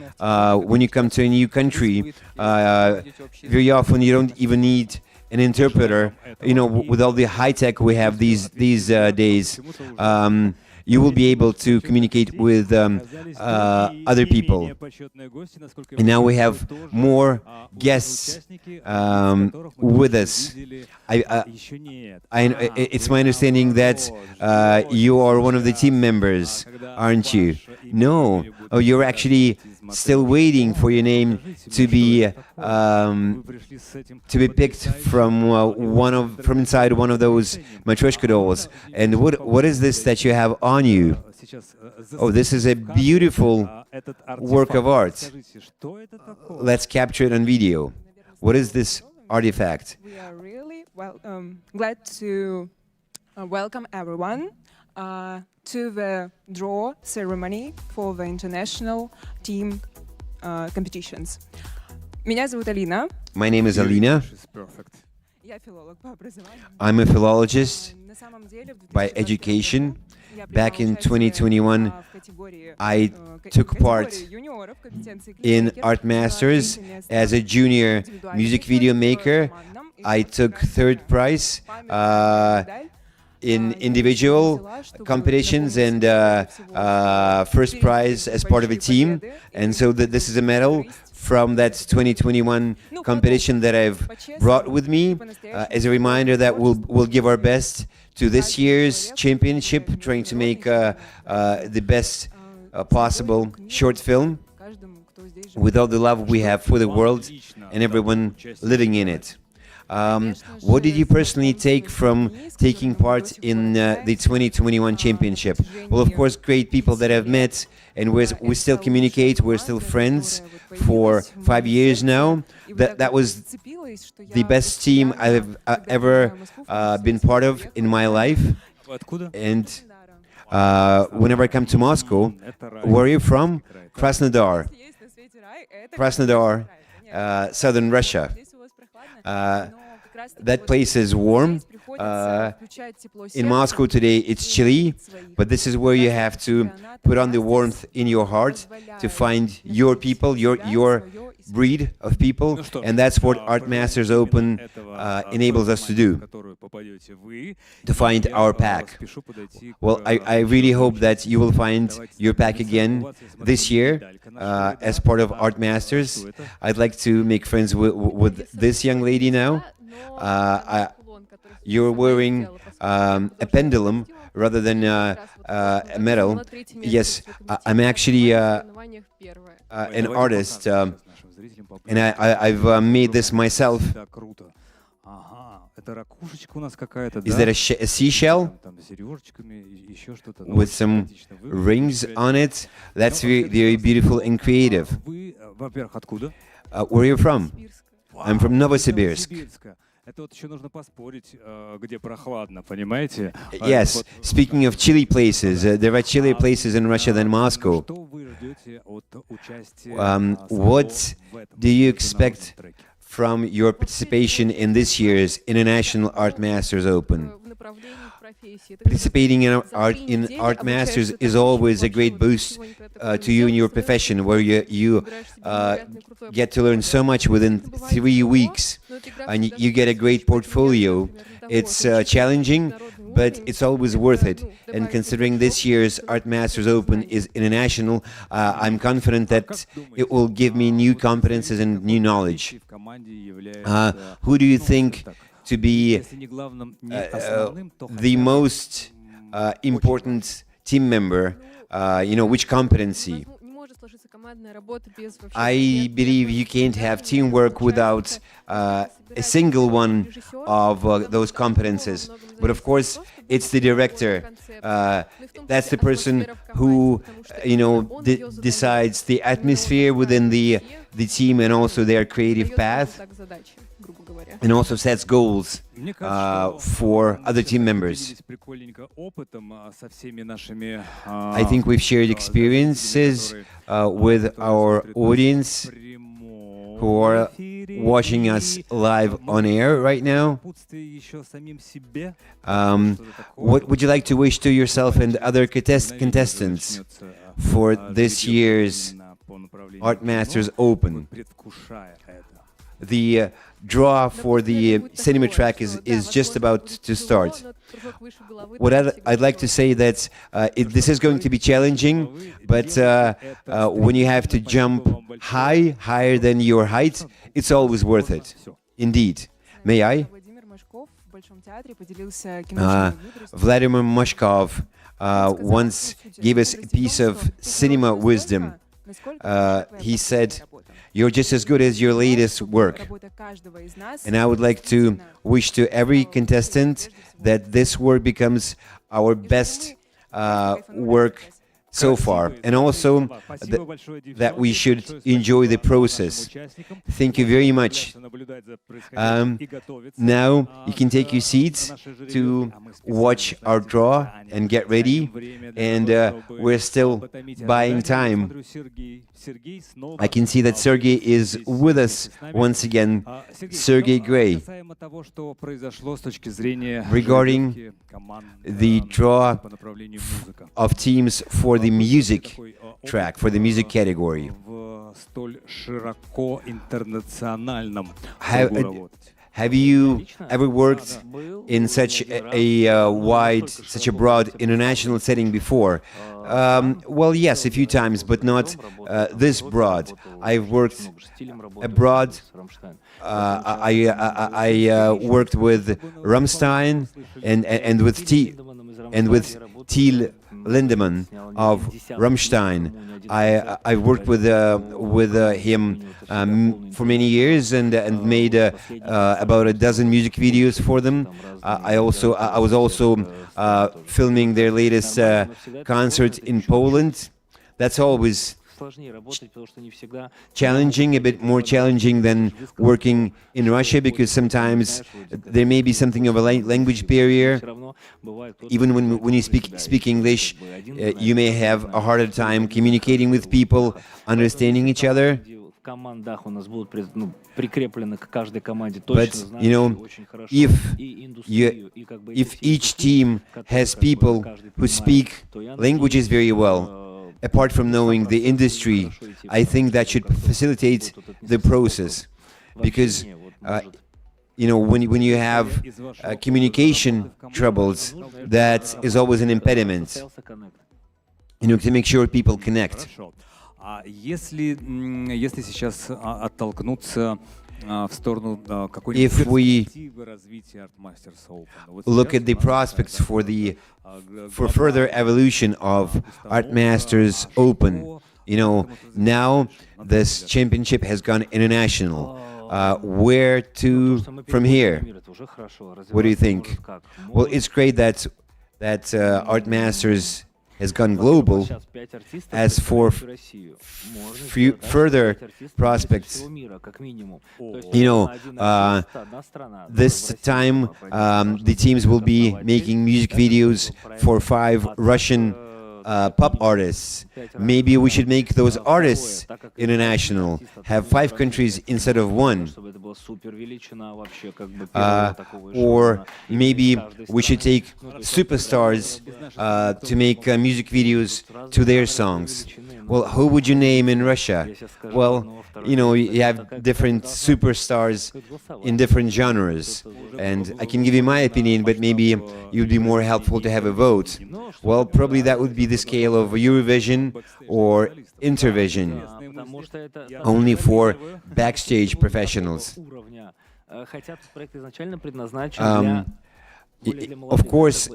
when you come to a new country, very often you don't even need an interpreter. You know, with all the high tech we have these days, you will be able to communicate with other people. And now we have more guests with us. It's my understanding that you are one of the team members, aren't you? No. Oh, you're actually still waiting for your name to be picked from inside one of those Matryoshka dolls. And what is this that you have on you? Oh, this is a beautiful work of art. Let's capture it on video. What is this artifact? We are really glad to welcome everyone to the draw ceremony for the international team competitions. Меня зовут Алина. My name is Alina. Я филолог по образованию. I'm a philologist На самом деле, в by 2020 education. году я Back in приняла участие, 2021, в категории, I к- took категории part юниоров, компетенции in клипмейкер, ArtMasters третье место as a junior индивидуальный music клип, video maker. командном, и I took красная third prize памятная медаль. in individual competitions and first prize as part of a team. And so this is a medal from that 2021 competition that I've brought with me as a reminder that we'll give our best to this year's championship, trying to make the best possible short film Каждому, кто здесь живет. with all the love we have for the world and everyone living in it. What did you personally take from taking part in the 2021 championship? Well, of course, great people that I've met, and we still communicate. We're still friends for 5 years now. That was the best team I've ever been part of in my life. And whenever I come to Moscow, where are you from? Krasnodar. Есть на свете рай, это Krasnodar, Краснодар. southern Russia. Здесь у вас прохладно, Uh, но как раз-таки That вот place is warm. здесь приходится включать тепло In сердца Moscow today it's и chilly, своих. but this is where you have to put on the warmth in your heart to find your people, your breed of people, and that's what ArtMasters Open enables us to do, to find our pack. Well, I really hope that you will find your pack again this year as part of ArtMasters. I'd like to make friends with this young lady now. You're wearing a pendulum rather than a medal. Yes, I'm actually an artist, and I've made this myself. Is that a seashell with some rings on it? That's very beautiful and creative. Where are you from? I'm from Novosibirsk. Yes, speaking of chilly places, there are chillier places in Russia than Moscow. What do you expect from your participation in this year's International ArtMasters Open? Participating in ArtMasters is always a great boost to you in your profession, where you get to learn so much within 3 weeks, and you get a great portfolio. It's challenging, but it's always worth it. And considering this year's ArtMasters Open is international, I'm confident that it will give me new competences and new knowledge. Who do you think to be the most important team member? Which competency? I believe you can't have teamwork without a single one of those competences. But of course, it's the director. That's the person who, decides the atmosphere within the team and also their creative path, and also sets goals for other team members. I think we've shared experiences with our audience who are watching us live on air right now. What would you like to wish to yourself and other contestants for this year's ArtMasters Open? The draw for the cinema track is just about to start. What I'd like to say that this is going to be challenging, but when you have to jump higher than your height, it's always worth it. Indeed. May I? Vladimir Mashkov once gave us a piece of cinema wisdom. He said, "You're just as good as your latest work." And I would like to wish to every contestant that this work becomes our best work so far, and also that we should enjoy the process. Thank you very much. Now you can take your seats to watch our draw and get ready, and we're still buying time. I can see that Sergey is with us once again. Sergey Gray. Regarding the draw of teams for the music track, for the music category. Have you ever worked in such such a broad international setting before? Well, yes, a few times, but not this broad. I've worked abroad. I worked with Rammstein and with Till Lindemann of Rammstein. I worked with him for many years and made about a dozen music videos for them. I was also filming their latest concert in Poland. That's always challenging, a bit more challenging than working in Russia, because sometimes there may be something of a language barrier. Even when you speak English, you may have a harder time communicating with people, understanding each other. But you know, if each team has people who speak languages very well, apart from knowing the industry, I think that should facilitate the process, because you know, when you have communication troubles, that is always an impediment, you know, to make sure people connect. If we look at the prospects for further evolution of ArtMasters Open, you know, now this championship has gone international. Where to from here? What do you think? Well, it's great that ArtMasters has gone global. As for further prospects, you know, this time the teams will be making music videos for 5 Russian pop artists. Maybe we should make those artists international, have 5 countries instead of 1. Or maybe we should take superstars to make music videos to their songs. Well, who would you name in Russia? Well, you know, you have different superstars in different genres. And I can give you my opinion, but maybe it would be more helpful to have a vote. Well, probably that would be the scale of Eurovision or Intervision, only for backstage professionals. Of course,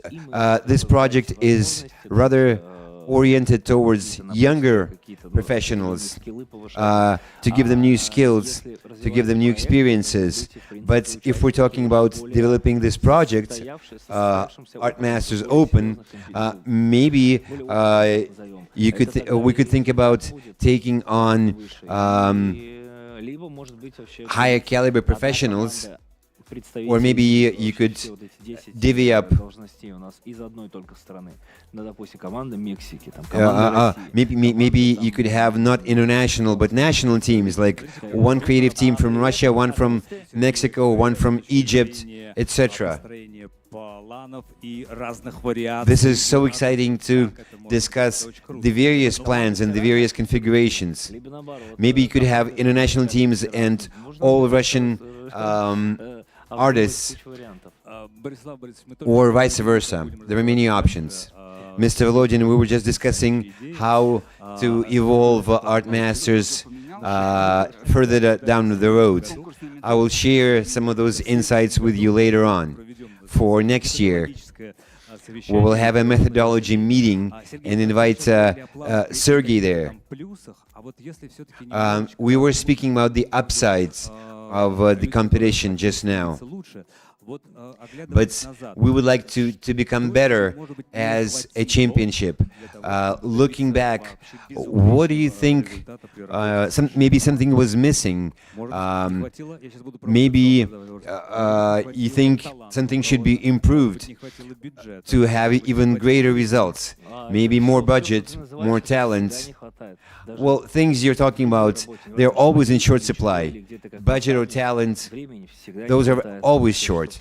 this project is rather oriented towards younger professionals, to give them new skills, to give them new experiences. But if we're talking about developing this project, ArtMasters Open, maybe we could think about taking on higher caliber professionons. Or maybe you could divvy up. Maybe you could have not international but national teams, like one creative team from Russia, one from Mexico, one from Egypt, etc. This is so exciting to discuss the various plans and the various configurations. Maybe you could have international teams and all Russian artists, or vice versa. There are many options. Mr. Volodin, we were just discussing how to evolve ArtMasters further down the road. I will share some of those insights with you later on. For next year, we will have a methodology meeting and invite Sergey there. We were speaking about the upsides of the competition just now. But we would like to become better as a championship. Looking back, what do you think? Maybe something was missing. Maybe you think something should be improved to have even greater results. Maybe more budget, more talent. Well, things you're talking about, they're always in short supply. Budget or talent, those are always short.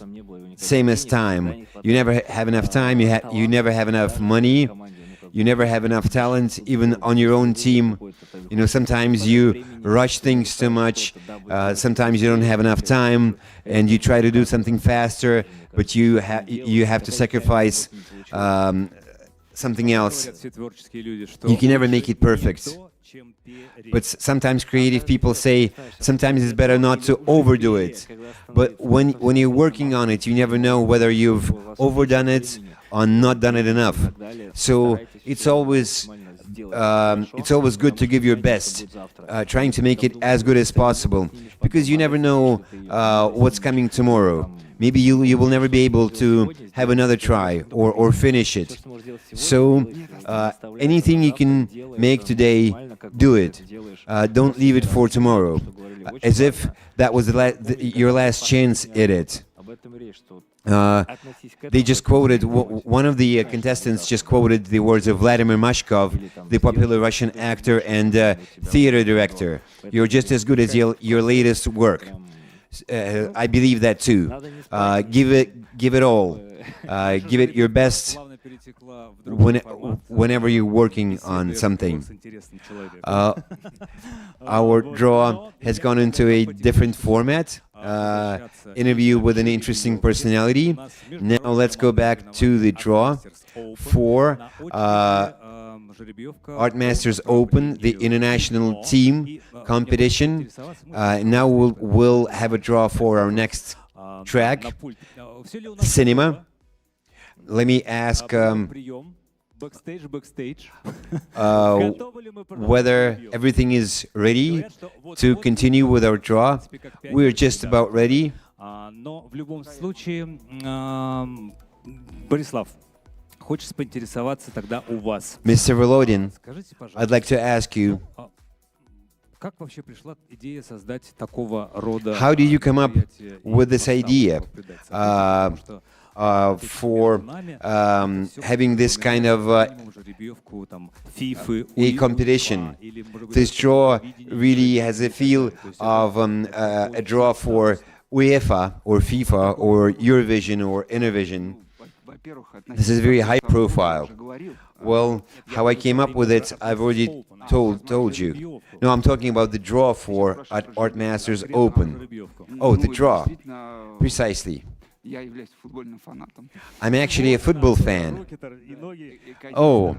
Same as time. You never have enough time, you never have enough money, you never have enough talent, even on your own team. You know, sometimes you rush things too much, sometimes you don't have enough time, and you try to do something faster, but you have to sacrifice something else. You can never make it perfect. But sometimes creative people say, sometimes it's better not to overdo it. But when you're working on it, you never know whether you've overdone it or not done it enough. So it's always good to give your best, trying to make it as good as possible, because you never know what's coming tomorrow. Maybe you will never be able to have another try or finish it. So anything you can make today, do it. Don't leave it for tomorrow, as if that was your last chance at it. They just quoted, one of the contestants just quoted the words of Vladimir Mashkov, the popular Russian actor and theater director. You're just as good as your latest work. I believe that too. Give it all. Give it your best whenever you're working on something. Our draw has gone into a different format. Interview with an interesting personality. Now let's go back to the draw for ArtMasters Open, the international team competition. Now we'll have a draw for our next track, cinema. Let me ask whether everything is ready to continue with our draw. We're just about ready. Mr. Volodin, I'd like to ask you, how did you come up with this idea for having this kind of a competition? This draw really has a feel of a draw for UEFA or FIFA or Eurovision or Intervision. This is very high profile. Well, how I came up with it, I've already told you. No, I'm talking about the draw for ArtMasters Open. Oh, the draw. Precisely. I'm actually a football fan. Oh,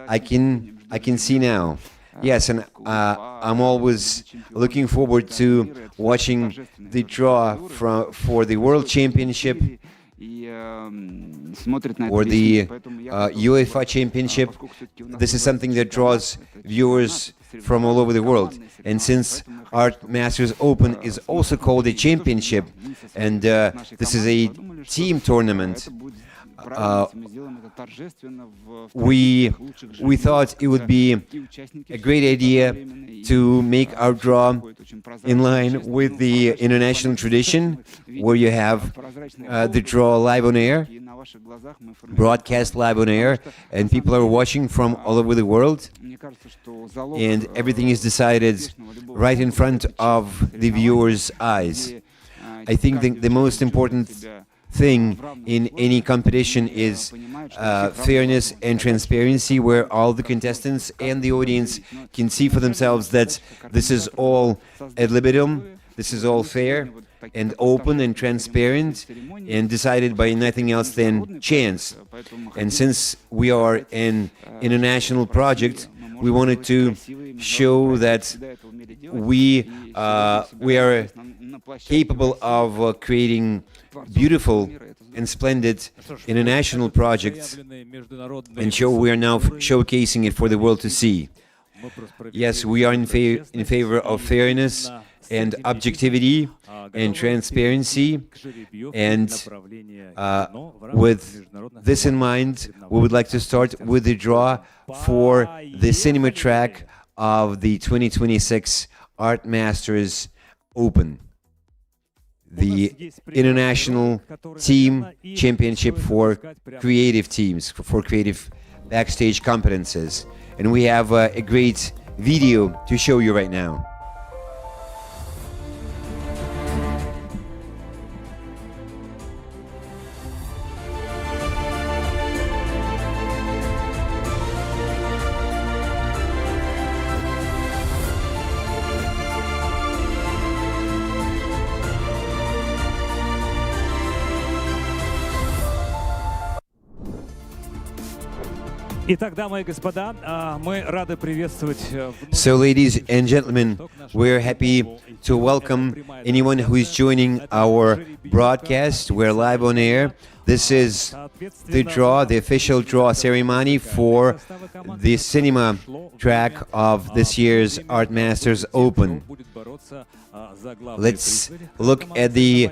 I can see now. Yes, and I'm always looking forward to watching the draw for the World Championship or the UEFA Championship. This is something that draws viewers from all over the world. And since ArtMasters Open is also called a championship, and this is a team tournament, we thought it would be a great idea to make our draw in line with the international tradition, where you have the draw live on air, broadcast live on air, and people are watching from all over the world, and everything is decided right in front of the viewer's eyes. I think the most important thing in any competition is fairness and transparency, where all the contestants and the audience can see for themselves that this is all ad libitum, this is all fair and open and transparent and decided by nothing else than chance. And since we are an international project, we wanted to show that we are capable of creating beautiful and splendid international projects, and we are now showcasing it for the world to see. Yes, we are in favor of fairness and objectivity and transparency. And with this in mind, we would like to start with the draw for the cinema track of the 2026 ArtMasters Open, the international team championship for creative teams, for creative backstage competences. And we have a great video to show you right now. Итак, дамы и господа, мы рады приветствовать. So, ladies and gentlemen, we're happy to welcome anyone who is joining our broadcast. We're live on air. This is the draw, the official draw ceremony for the cinema track of this year's ArtMasters Open. Let's look at the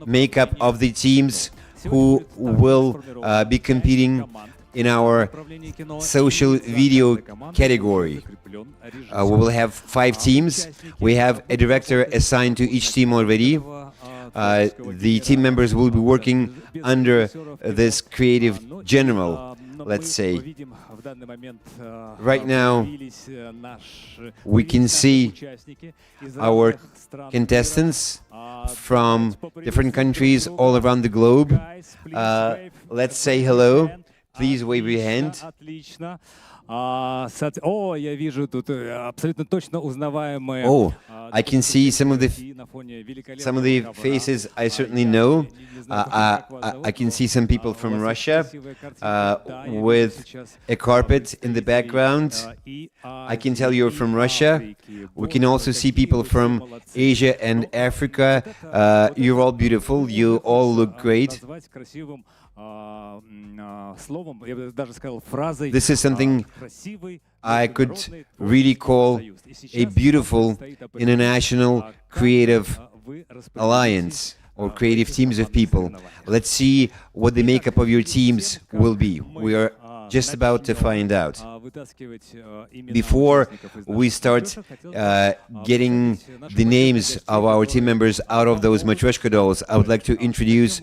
makeup of the teams who will be competing in our social video category. We will have 5 teams. We have a director assigned to each team already. The team members will be working under this creative general, let's say. Right now, we can see our contestants from different countries all around the globe. Let's say hello. Please wave your hand. О, я вижу тут абсолютно точно узнаваемые. Oh, I can see some of the faces I certainly know. I can see some people from Russia with a carpet in the background. I can tell you're from Russia. We can also see people from Asia and Africa. You're all beautiful. You all look great. This is something I could really call a beautiful international creative alliance or creative teams of people. Let's see what the makeup of your teams will be. We are just about to find out. Before we start getting the names of our team members out of those matryoshka dolls, I would like to introduce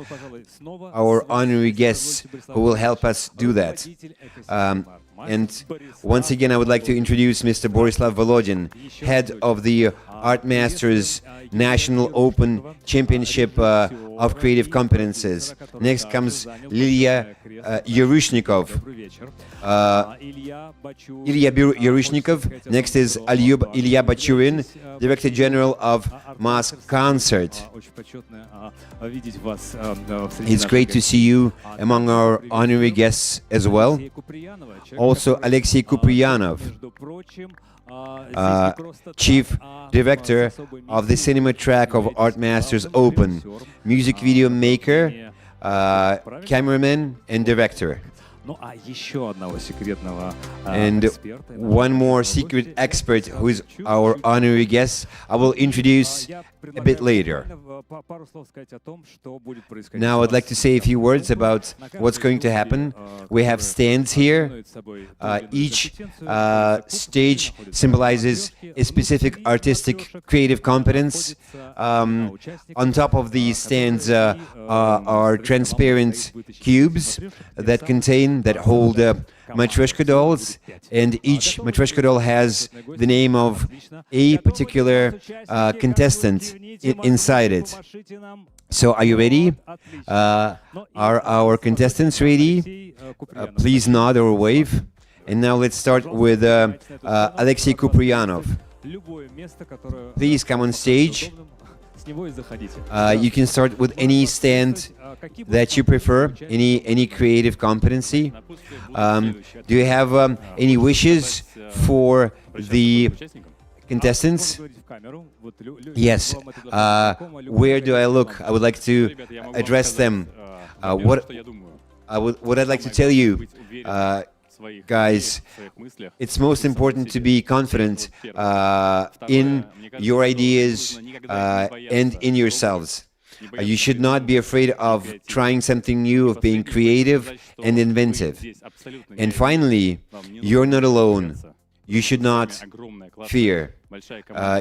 our honorary guests who will help us do that. And once again, I would like to introduce Mr. Borislav Volodin, head of the ArtMasters National Open Championship of Creative Competences. Next comes Lilia Yerushnikov. Ilya Yerushnikov. Next is Ilya Bachurin, Director General of Mass Concert. It's great to see you among our honorary guests as well. Also, Alexei Kupriyanov, Chief Director of the cinema track of ArtMasters Open, music video maker, cameraman and director. And one more secret expert who is our honorary guest, I will introduce a bit later. Now I'd like to say a few words about what's going to happen. We have stands here. Each stage symbolizes a specific artistic creative competence. On top of these stands are transparent cubes that hold matryoshka dolls, and each matryoshka doll has the name of a particular contestant inside it. So, are you ready? Are our contestants ready? Please nod or wave. And now let's start with Alexei Kupriyanov. Please come on stage. You can start with any stand that you prefer, any creative competency. Do you have any wishes for the contestants? Yes. Where do I look? I would like to address them. What I'd like to tell you, guys, it's most important to be confident in your ideas and in yourselves. You should not be afraid of trying something new, of being creative and inventive. And finally, you're not alone. You should not fear.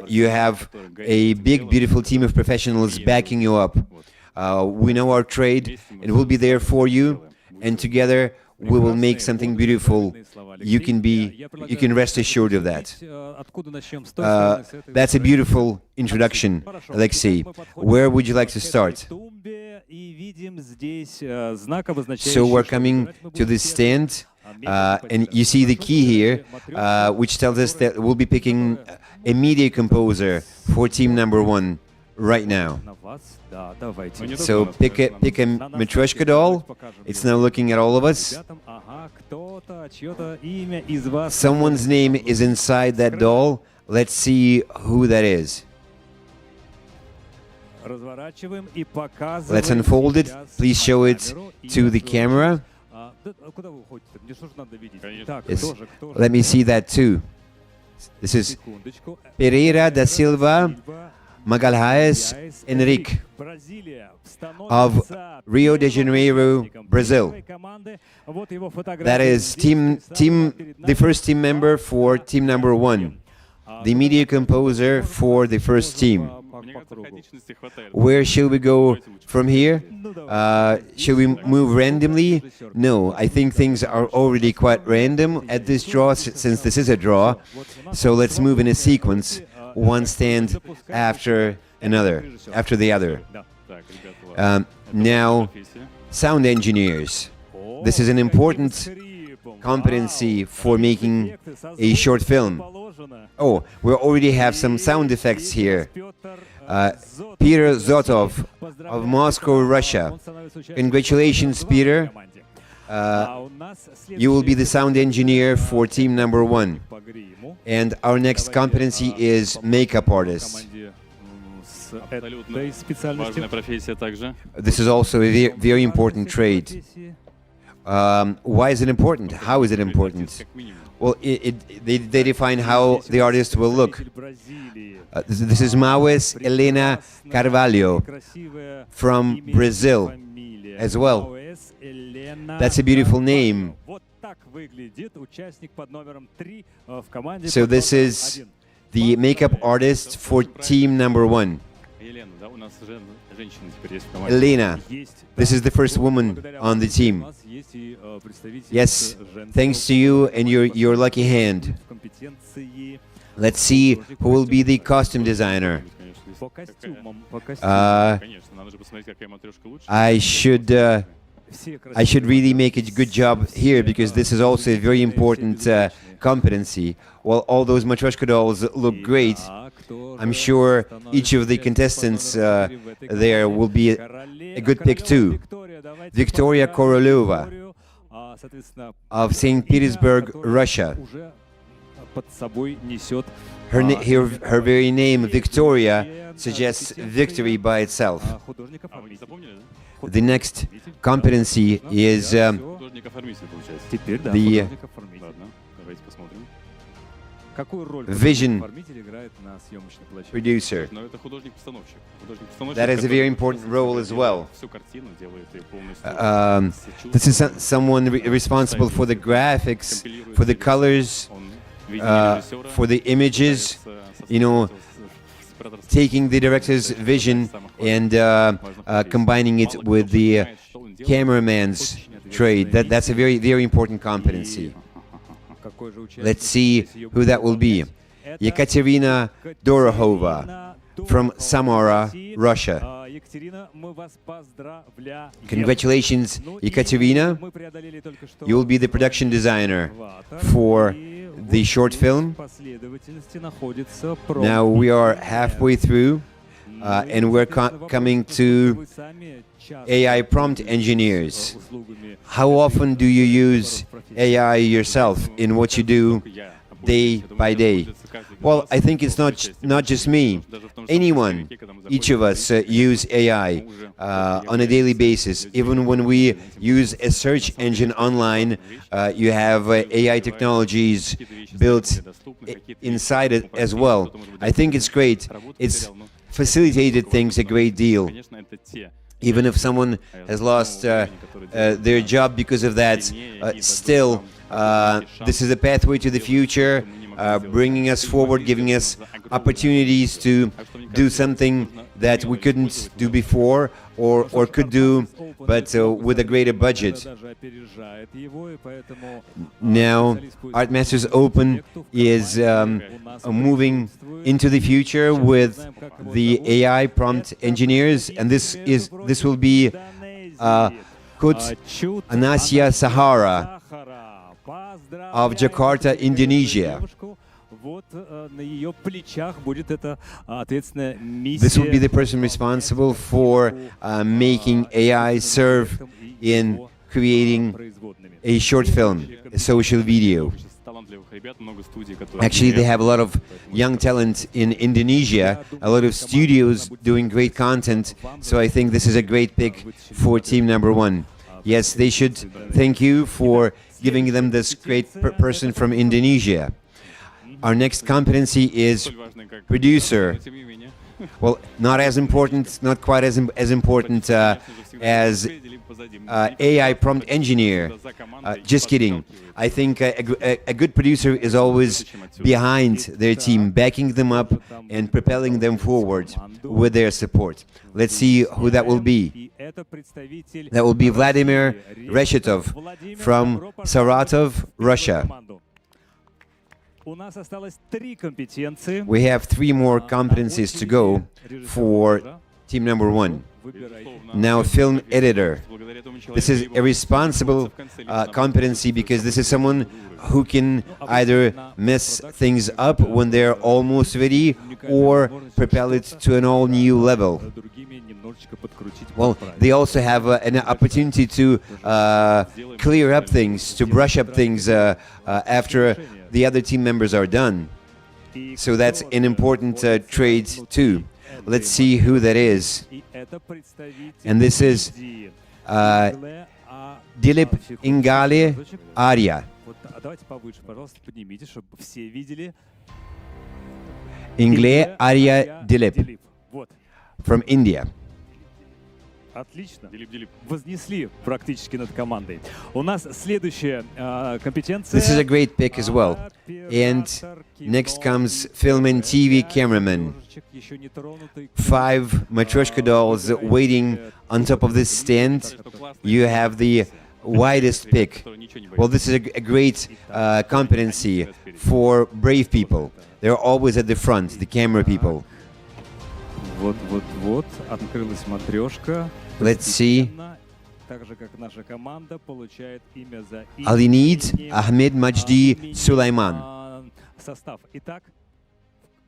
You have a big, beautiful team of professionals backing you up. We know our trade, and we'll be there for you. And together, we will make something beautiful. You can rest assured of that. That's a beautiful introduction, Alexei. Where would you like to start? So we're coming to this stand, and you see the key here, which tells us that we'll be picking a media composer for team number 1 right now. So pick a Matryoshka doll. It's now looking at all of us. Someone's name is inside that doll. Let's see who that is. Let's unfold it. Please show it to the camera. Yes. Let me see that too. This is Pereira da Silva Magalhães Henrique of Rio de Janeiro, Brazil. That is the first team member for team number 1, the media composer for the first team. Where shall we go from here? Shall we move randomly? No, I think things are already quite random at this draw, since this is a draw. So let's move in a sequence, one stand after the other. Now, sound engineers. This is an important competency for making a short film. Oh, we already have some sound effects here. Peter Zotov of Moscow, Russia. Congratulations, Peter. You will be the sound engineer for team number 1. And our next competency is makeup artist. This is also a very important trade. Why is it important? How is it important? Well, they define how the artist will look. This is Maues Helena Carvalho from Brazil as well. That's a beautiful name. So this is the makeup artist for team number 1. Elena, this is the first woman on the team. Yes, thanks to you and your lucky hand. Let's see who will be the costume designer. I should really make a good job here, because this is also a very important competency. While all those Matryoshka dolls look great, I'm sure each of the contestants there will be a good pick too. Victoria Koroleva of St. Petersburg, Russia. Her very name, Victoria, suggests victory by itself. The next competency is the vision producer. That is a very important role as well. This is someone responsible for the graphics, for the colors, for the images, taking the director's vision and combining it with the cameraman's trade. That's a very, very important competency. Let's see who that will be. Yekaterina Dorohova from Samara, Russia. Congratulations, Yekaterina. You will be the production designer for the short film. Now we are halfway through, and we're coming to AI prompt engineers. How often do you use AI yourself in what you do day by day? Well, I think it's not just me. Anyone, each of us use AI on a daily basis. Even when we use a search engine online, you have AI technologies built inside it as well. I think it's great. It's facilitated things a great deal. Even if someone has lost their job because of that, still, this is a pathway to the future, bringing us forward, giving us opportunities to do something that we couldn't do before or could do, but with a greater budget. Now, ArtMasters Open is moving into the future with the AI prompt engineers, and this will be Kut Anasya Sahara of Jakarta, Indonesia. This will be the person responsible for making AI serve in creating a short film, a social video. Actually, they have a lot of young talent in Indonesia, a lot of studios doing great content, so I think this is a great pick for team number one. Yes, they should thank you for giving them this great person from Indonesia. Our next competency is producer. Well, not as important, not quite as important as AI prompt engineer. Just kidding. I think a good producer is always behind their team, backing them up and propelling them forward with their support. Let's see who that will be. That will be Vladimir Reshetov from Saratov, Russia. We have 3 more competencies to go for team number 1. Now, film editor. This is a responsible competency because this is someone who can either mess things up when they're almost ready or propel it to an all-new level. Well, they also have an opportunity to clear up things, to brush up things after the other team members are done. So that's an important trade too. Let's see who that is. And this is Dilip Ingali Arya. Ingle Arya Dilip from India. Отлично. Вознесли практически над командой. У нас следующая компетенция. This is a great pick as well. And next comes film and TV cameraman. 5 Matryoshka dolls waiting on top of this stand. You have the widest pick. Well, this is a great competency for brave people. They're always at the front, the camera people. Вот, открылась матрешка. Let's see. Так же, как наша команда получает имя за Alinid Ahmed Majdi Sulaiman. Состав. Итак,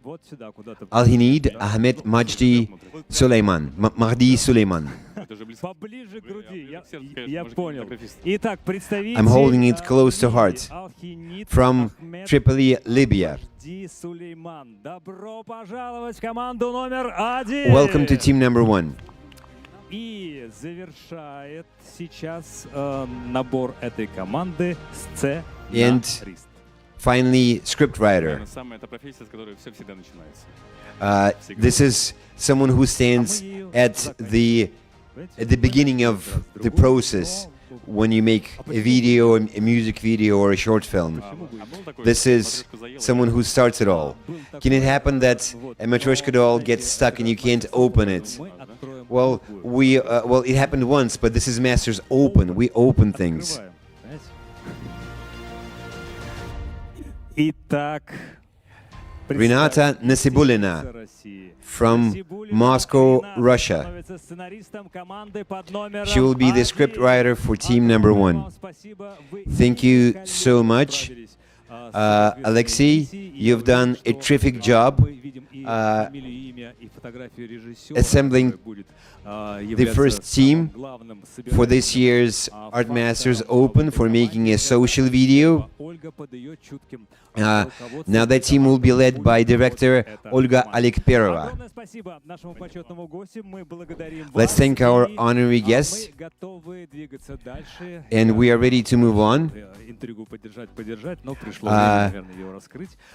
вот сюда куда-то. Alinid Ahmed Majdi Sulaiman. Mahdi Sulaiman. Поближе к груди. Я понял. Итак, представитель. I'm holding it close to heart. From Tripoli, Libya. Добро пожаловать в команду номер 1. Welcome to team number 1. И завершает сейчас набор этой команды сценарист. Finally, scriptwriter. This is someone who stands at the beginning of the process when you make a video, a music video, or a short film. This is someone who starts it all. Can it happen that a Matryoshka doll gets stuck and you can't open it? Well, it happened once, but this is Masters Open. We open things. Renata Nasibulina from Moscow, Russia. She will be the scriptwriter for team number 1. Thank you so much. Alexei, you've done a terrific job assembling the first team for this year's ArtMasters Open for making a social video. Now that team will be led by director Olga Alekperova. Let's thank our honorary guests, and we are ready to move on.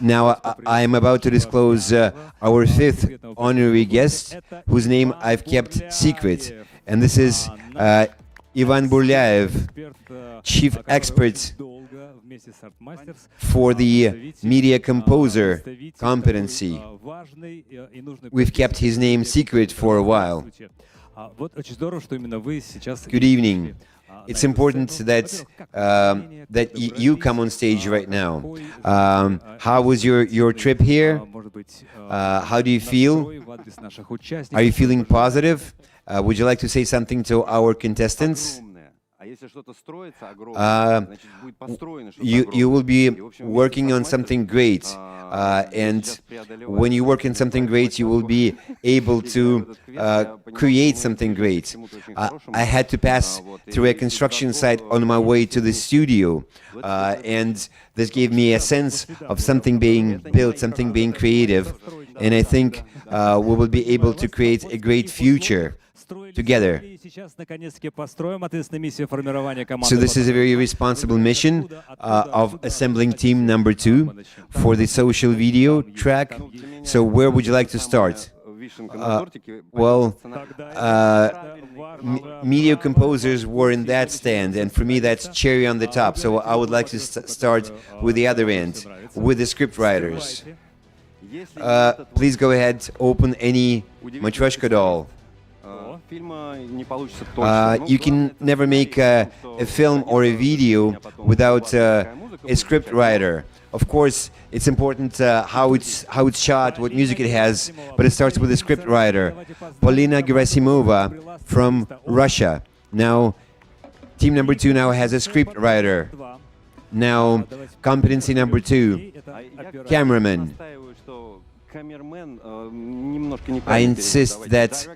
Now I am about to disclose our fifth honorary guest, whose name I've kept secret, and this is Ivan Burlyaev, chief expert for the media composer competency. We've kept his name secret for a while. Good evening. It's important that you come on stage right now. How was your trip here? How do you feel? Are you feeling positive? Would you like to say something to our contestants? You will be working on something great, and when you work on something great, you will be able to create something great. I had to pass through a construction site on my way to the studio, and this gave me a sense of something being built, something being creative, and I think we will be able to create a great future together. So this is a very responsible mission of assembling team number 2 for the social video track. So where would you like to start? Media composers were in that stand, and for me that's cherry on the top. So I would like to start with the other end, with the script writers. Please go ahead, open any Matryoshka doll. You can never make a film or a video without a script writer. Of course, it's important how it's shot, what music it has, but it starts with a script writer. Polina Gerasimova from Russia. Now, team number 2 now has a script writer. Now, competency number 2, cameraman. I insist that,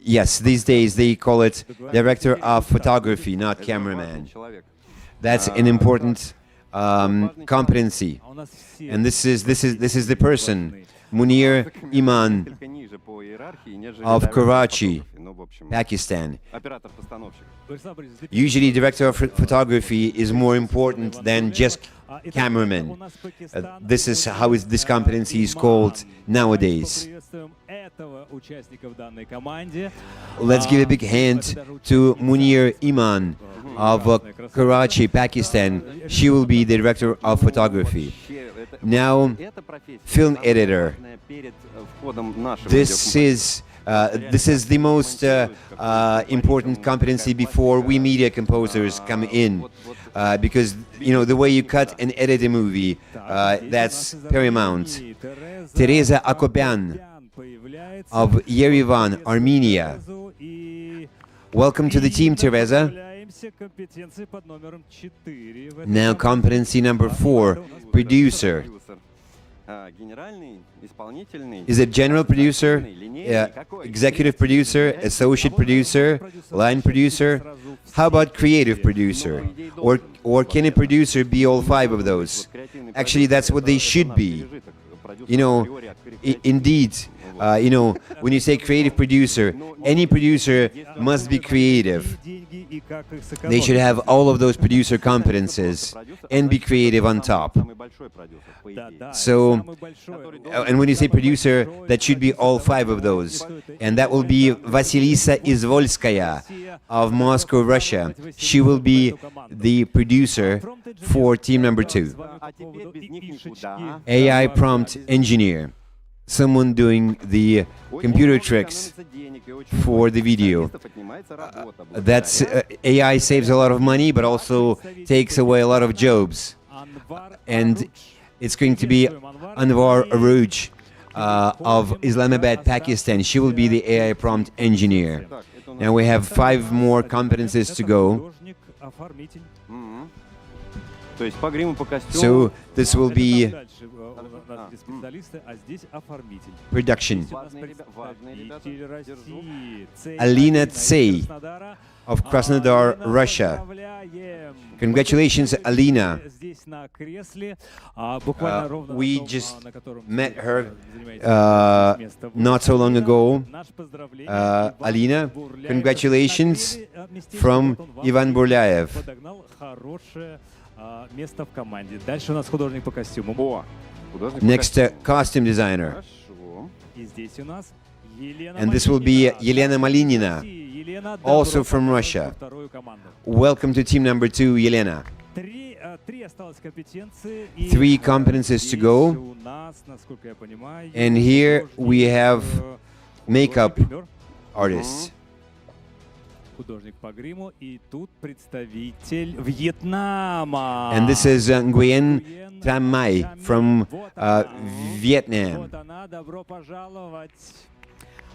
yes, these days they call it director of photography, not cameraman. That's an important competency, and this is the person, Munir Iman of Karachi, Pakistan. Usually, director of photography is more important than just cameraman. This is how this competency is called nowadays. Let's give a big hand to Munir Iman of Karachi, Pakistan. She will be the director of photography. Now, film editor. This is the most important competency before we media composers come in, because the way you cut and edit a movie, that's paramount. Teresa Akopyan of Yerevan, Armenia. Welcome to the team, Teresa. Now, competency number 4, producer. Is it general producer, executive producer, associate producer, line producer? How about creative producer? Or can a producer be all 5 of those? Actually, that's what they should be. Indeed, when you say creative producer, any producer must be creative. They should have all of those producer competences and be creative on top. So, and when you say producer, that should be all 5 of those. And that will be Vasilisa Izvolskaya of Moscow, Russia. She will be the producer for team number 2. AI prompt engineer. Someone doing the computer tricks for the video. That's AI saves a lot of money, but also takes away a lot of jobs. And it's going to be Anwar Arouj of Islamabad, Pakistan. She will be the AI prompt engineer. Now we have 5 more competencies to go. So this will be production. Alina Tsey of Krasnodar, Russia. Congratulations, Alina. We just met her not so long ago. Alina, congratulations from Ivan Burlaev. Место в команде. Дальше у нас художник по костюмам. Next, costume designer. И здесь у нас Елена And this will be Yelena Malinina, Елена, also добро from пожаловать Russia. во вторую команду. Welcome to team number 2, Yelena. Три осталось компетенции. И 3 competencies to go. здесь у нас, насколько я понимаю, And here we have makeup гример, artists. художник по гриму, и тут представитель Вьетнама. And this is Nguyen Tram Mai from Vietnam. Вот она, добро пожаловать.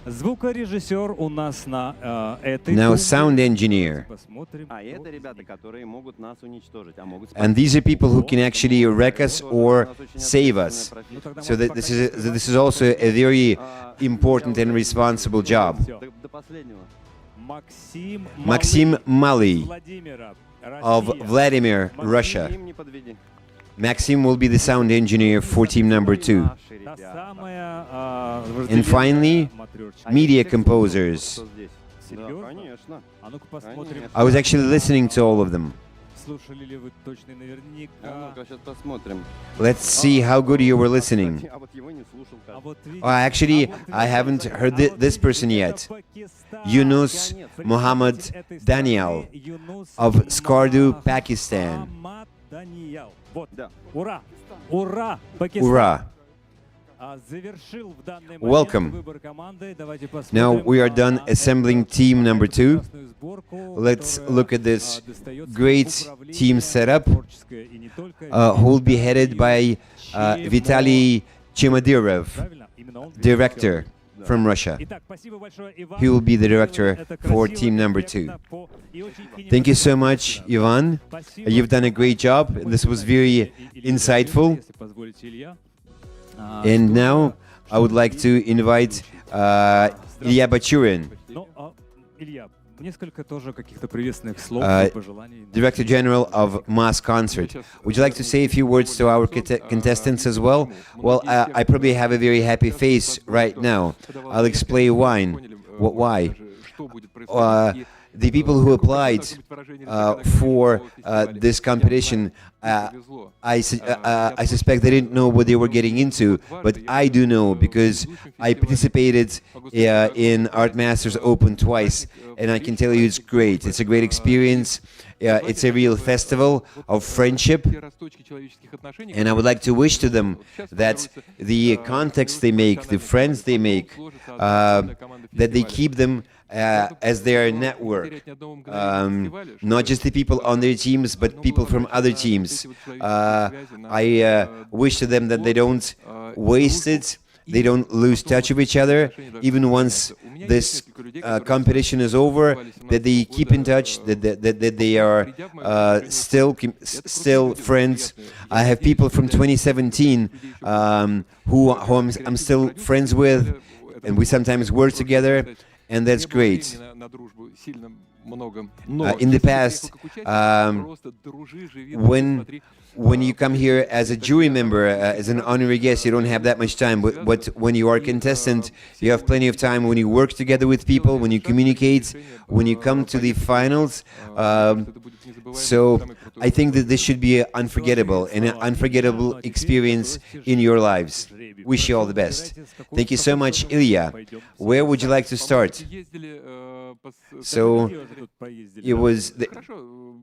Звукорежиссер у нас на этой Now, тумбе. sound engineer. Посмотрим. А это ребята, которые могут нас уничтожить, а могут And these are people who can actually wreck us or save us. Ну, тогда So можно that this is also a very important and responsible job. до последнего. Максим Mali Владимира, of Россия. Vladimir, Russia. Им не подведи. Maxim will be the sound engineer for team number 2. Наши Та ребята. самая, And finally, матрёшка. media composers. Кто здесь? Да, Серьезно? конечно. А ну-ка посмотрим. Конечно. I was actually listening to all of them. Слушали ли вы точно и наверняка? А ну-ка, сейчас посмотрим. Let's see how good you were listening. А вот его не слушал. А вот видите, Actually, а вот I haven't видите, heard а вот this person видите, yet. это Пакистан. Yunus Представитель Muhammad этой страны Daniel Юнус of Skardu, Мухаммад Pakistan. Даниэл. Вот. Да. Ура! Ура! Пакистан. Hurrah! Завершил в данный момент Welcome. выбор команды. Давайте Now посмотрим we are done на assembling эту team number 2. прекрасную сборку, Let's которая, look at this достается great управление team setup, творческое и не только, who will be headed by Vitaly Chemadirov, правильно? Именно он director from Russia. Итак, спасибо большое, Иван. He will be the director Это for красиво, team number эффектно, 2. и очень Thank you so кинематографично. much, Ivan. Спасибо. You've done a great job. This was very insightful. Если позволите, Илья. And now I would like to invite Ilya Bachurin, Ну, Илья, несколько тоже каких-то приветственных слов Uh, и пожеланий. Director General of Mass Concert. Would you like to say a few words to our contestants as well? Well, I probably have a very happy face right now. I'll explain why. Why? The people who applied for this competition, I suspect they didn't know what they were getting into, but I do know because I participated in ArtMasters Open twice, and I can tell you it's great. It's a great experience. It's a real festival of friendship, and I would like to wish to them that the contacts they make, the friends they make, that they keep them as their network, not just the people on their teams, but people from other teams. I wish to them that they don't waste it, they don't lose touch of each other, even once this competition is over, that they keep in touch, that they are still friends. I have people from 2017 who I'm still friends with, and we sometimes work together. And that's great. In the past, when you come here as a jury member, as an honorary guest, you don't have that much time. But when you are a contestant, you have plenty of time when you work together with people, when you communicate, when you come to the finals. So I think that this should be unforgettable, and an unforgettable experience in your lives. Wish you all the best. Thank you so much, Ilya. Where would you like to start? So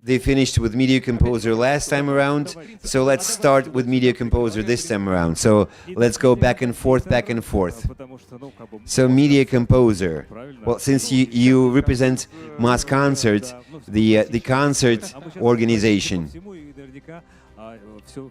they finished with Media Composer last time around, so let's start with Media Composer this time around. So let's go back and forth, back and forth. So Media Composer, well, since you represent Mass Concert, the concert organization.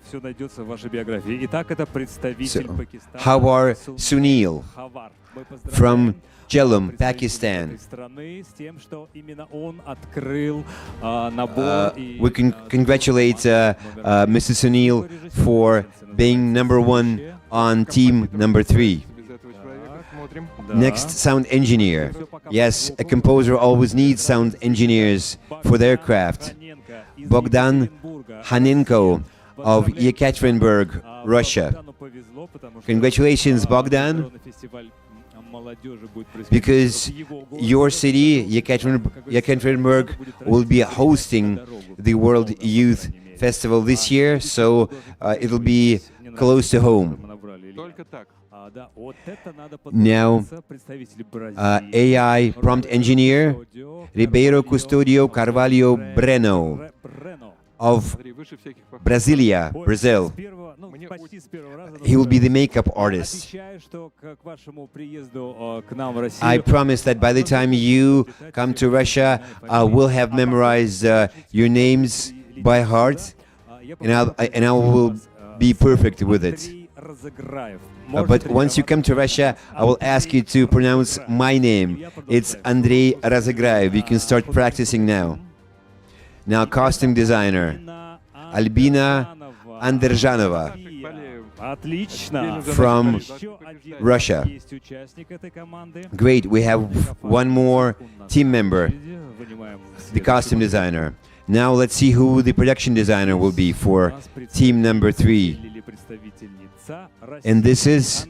Все найдется в вашей биографии. Итак, это представитель Пакистана. Hawar Sunil Хавар. Мы from поздравляем Jhelum, представителя Pakistan. этой страны с тем, что именно он открыл набор. И, We can congratulate Mr. Sunil for being number 1 on team number 3. Next, sound engineer. Yes, a composer always needs sound engineers for their craft. Bogdan Hanenko of Yekaterinburg, Russia. Congratulations, Bogdan, because your city, Yekaterinburg, will be hosting the World Youth Festival this year, so it'll be close to home. Now, AI prompt engineer Ribeiro Custodio Carvalho Breno of Brasilia, Brazil. He will be the makeup artist. I promise that by the time you come to Russia, I will have memorized your names by heart, and I will be perfect with it. But once you come to Russia, I will ask you to pronounce my name. It's Andrei Razagraev. You can start practicing now. Now, costume designer Albina Anderzhanova from Russia. Great, we have one more team member, the costume designer. Now let's see who the production designer will be for team number 3. And this is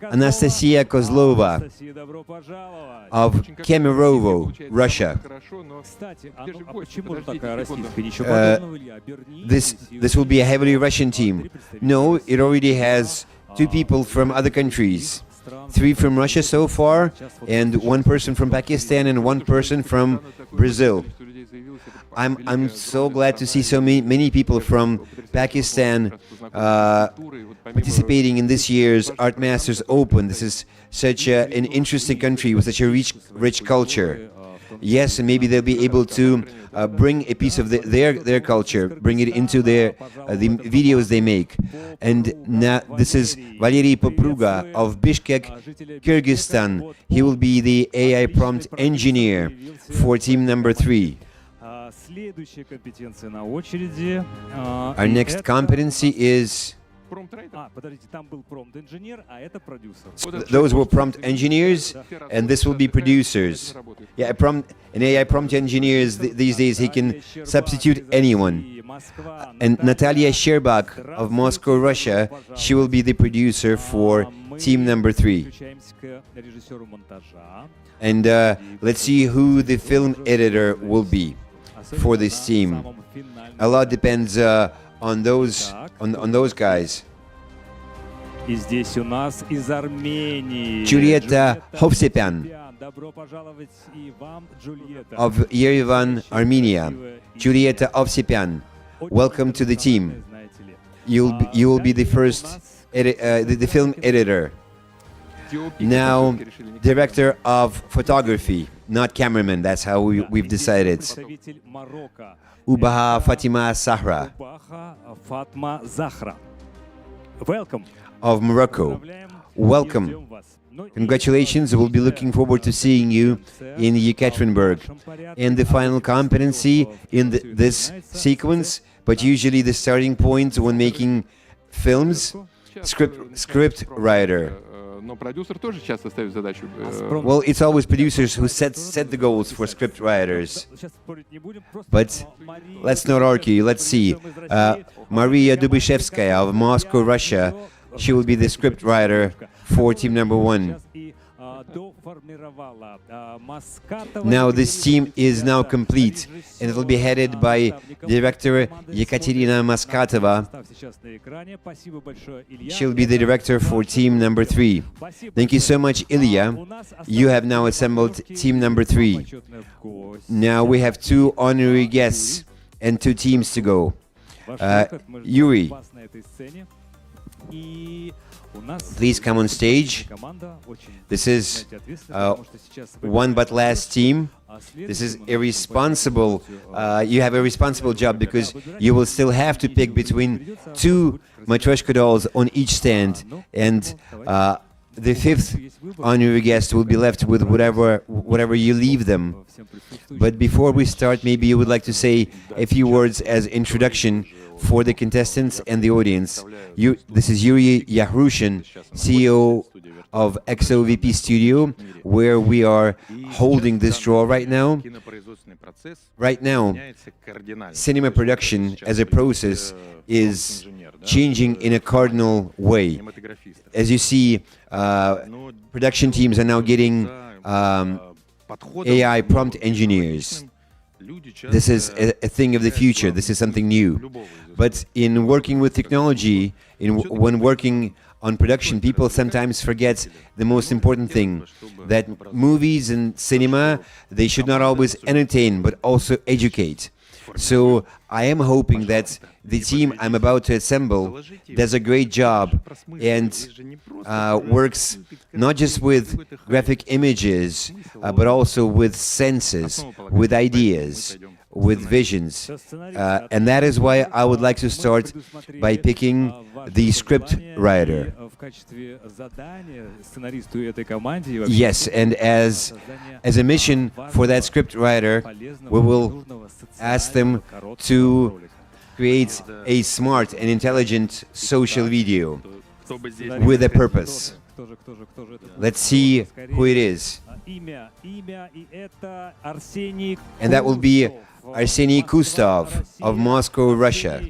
Anastasia Kozlova of Kemerovo, Russia. This will be a heavily Russian team. No, it already has 2 people from other countries. 3 from Russia so far, and 1 person from Pakistan and 1 person from Brazil. I'm so glad to see so many people from Pakistan participating in this year's ArtMasters Open. This is such an interesting country with such a rich culture. Yes, and maybe they'll be able to bring a piece of their culture, bring it into the videos they make. And now this is Valery Popruga of Bishkek, Kyrgyzstan. He will be the AI prompt engineer for team number 3. Our next competency is... Those were prompt engineers, and this will be producers. Yeah, an AI prompt engineer these days, he can substitute anyone. And Natalia Sherbak of Moscow, Russia, she will be the producer for team number 3. And let's see who the film editor will be for this team. A lot depends on those guys. Julieta Hovsepian of Yerevan, Armenia. Julieta Hovsepian, welcome to the team. You will be the first the film editor. Now, director of photography, not cameraman. That's how we've decided. Ubaha Fatima Zahra. Welcome. Of Morocco. Welcome. Congratulations. We'll be looking forward to seeing you in Yekaterinburg. And the final competency in this sequence, but usually the starting point when making films, script writer. Well, it's always producers who set the goals for script writers. But let's not argue. Let's see. Maria Dubishevskaya of Moscow, Russia. She will be the script writer for team number 1. Now this team is now complete, and it will be headed by director Yekaterina Maskatova. She'll be the director for team number 3. Thank you so much, Ilya. You have now assembled team number 3. Now we have 2 honorary guests and 2 teams to go. Yuri, please come on stage. This is one but last team. This is a responsible, you have a responsible job because you will still have to pick between 2 Matryoshka dolls on each stand, and the 5th honorary guest will be left with whatever you leave them. But before we start, maybe you would like to say a few words as introduction for the contestants and the audience. This is Yuri Yahrushin, CEO of XOVP Studio, where we are holding this draw right now. Right now, cinema production as a process is changing in a cardinal way. As you see, production teams are now getting AI prompt engineers. This is a thing of the future. This is something new. But in working with technology, when working on production, people sometimes forget the most important thing, that movies and cinema, they should not always entertain, but also educate. So I am hoping that the team I'm about to assemble does a great job and works not just with graphic images, but also with senses, with ideas, with visions. And that is why I would like to start by picking the script writer. Yes, and as a mission for that script writer, we will ask them to create a smart and intelligent social video with a purpose. Let's see who it is. And that will be Arseniy Kustov of Moscow, Russia.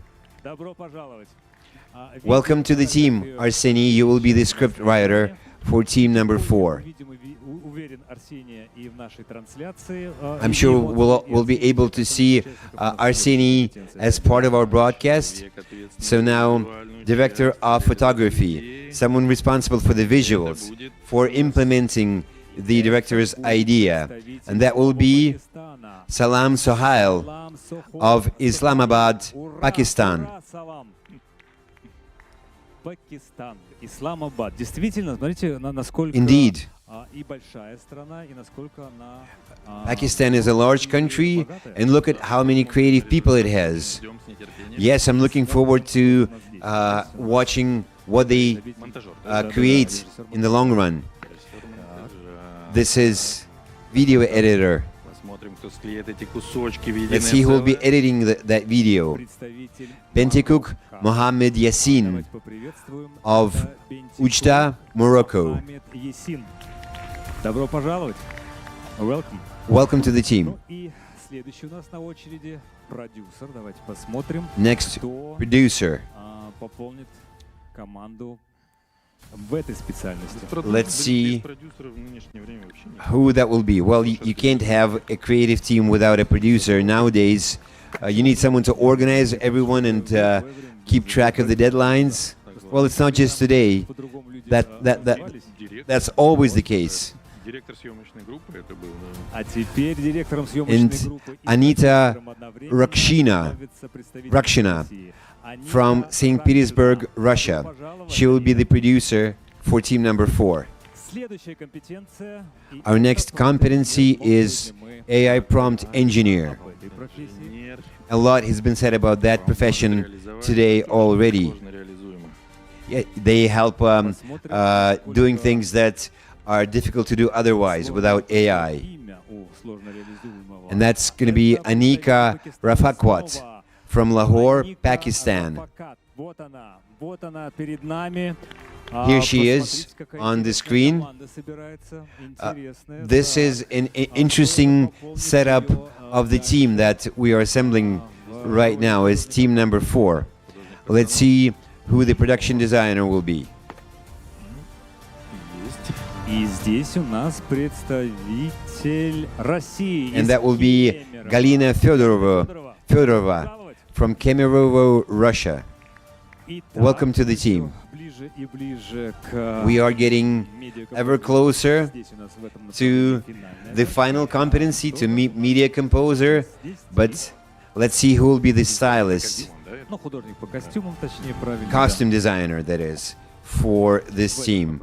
Welcome to the team, Arseniy. You will be the script writer for team number 4. I'm sure we'll be able to see Arseniy as part of our broadcast. So now, director of photography, someone responsible for the visuals, for implementing the director's idea, and that will be Salam Sohail of Islamabad, Pakistan. Indeed. Pakistan is a large country, and look at how many creative people it has. Yes, I'm looking forward to watching what they create in the long run. This is video editor. Let's see who will be editing that video. Bentikuk Mohammed Yassin of Ujda, Morocco. Welcome to the team. Next, producer. Let's see who that will be. Well, you can't have a creative team without a producer nowadays. You need someone to organize everyone and keep track of the deadlines. Well, it's not just today. That's always the case. And Anita Rakshina from St. Petersburg, Russia. She will be the producer for team number 4. Our next competency is AI prompt engineer. A lot has been said about that profession today already. Yeah, they help doing things that are difficult to do otherwise without AI. And that's going to be Anika Rafakwat from Lahore, Pakistan. Here she is on the screen. This is an interesting setup of the team that we are assembling right now as team number 4. Let's see who the production designer will be. And that will be Galina Fedorova from Kemerovo, Russia. Welcome to the team. We are getting ever closer to the final competency, to media composer, but let's see who will be the stylist, costume designer, that is, for this team.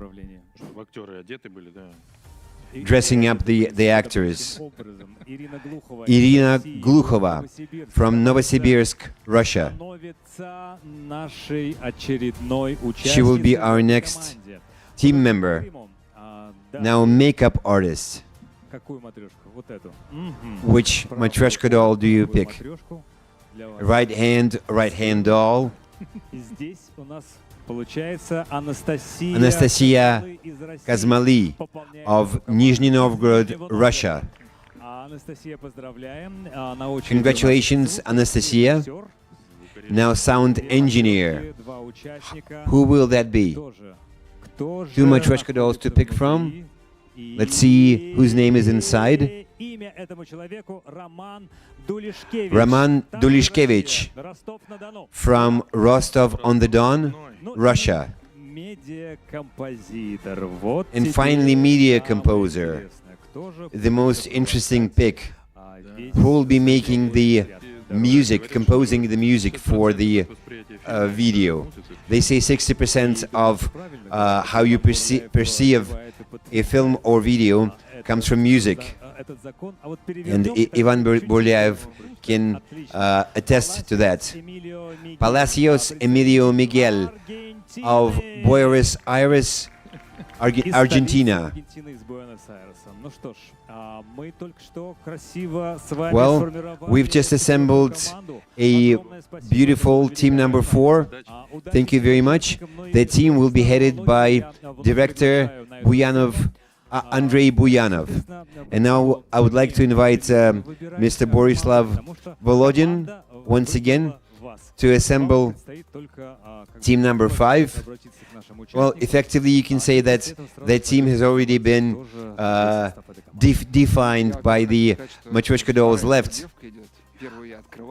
Dressing up the actors. Irina Glukhova from Novosibirsk, Russia. She will be our next team member. Now, makeup artist. Which matryoshka doll do you pick? Right hand doll. Получается, Anastasia Kazmali of Nizhny Novgorod, Russia. Анастасия, поздравляем. На очереди Congratulations, Anastasia. Now sound engineer. два участника. Who will that be? Кто же Two Matryoshka dolls to pick from. Let's see whose name is inside. Имя этому человеку Роман Дулишкевич. Roman Dulishkevich Ростов-на-Дону. from Rostov-on-the-Don, Russia. Медиакомпозитор. Вот And теперь finally, media самое composer. интересное. Кто же The most interesting pick. здесь Who will be making the music, composing the music for the video? They say 60% of how you perceive a film or video comes from music. этот закон. А вот And Ivan Burlyaev can attest to that. Palacios Emilio Miguel of Buenos Aires, Argentina. Аргентина из Буэнос-Айреса. Ну что ж, мы только что красиво с вами Well, сформировали we've just assembled команду. a Огромное спасибо. beautiful team number 4. Thank you very much. The team will be headed by director Buyanov, Andrei Buyanov. And now I would like to invite Mr. Borislav Volodin once again to assemble team number 5. Well, effectively you can say that the team has already been defined by the Matryoshka dolls left.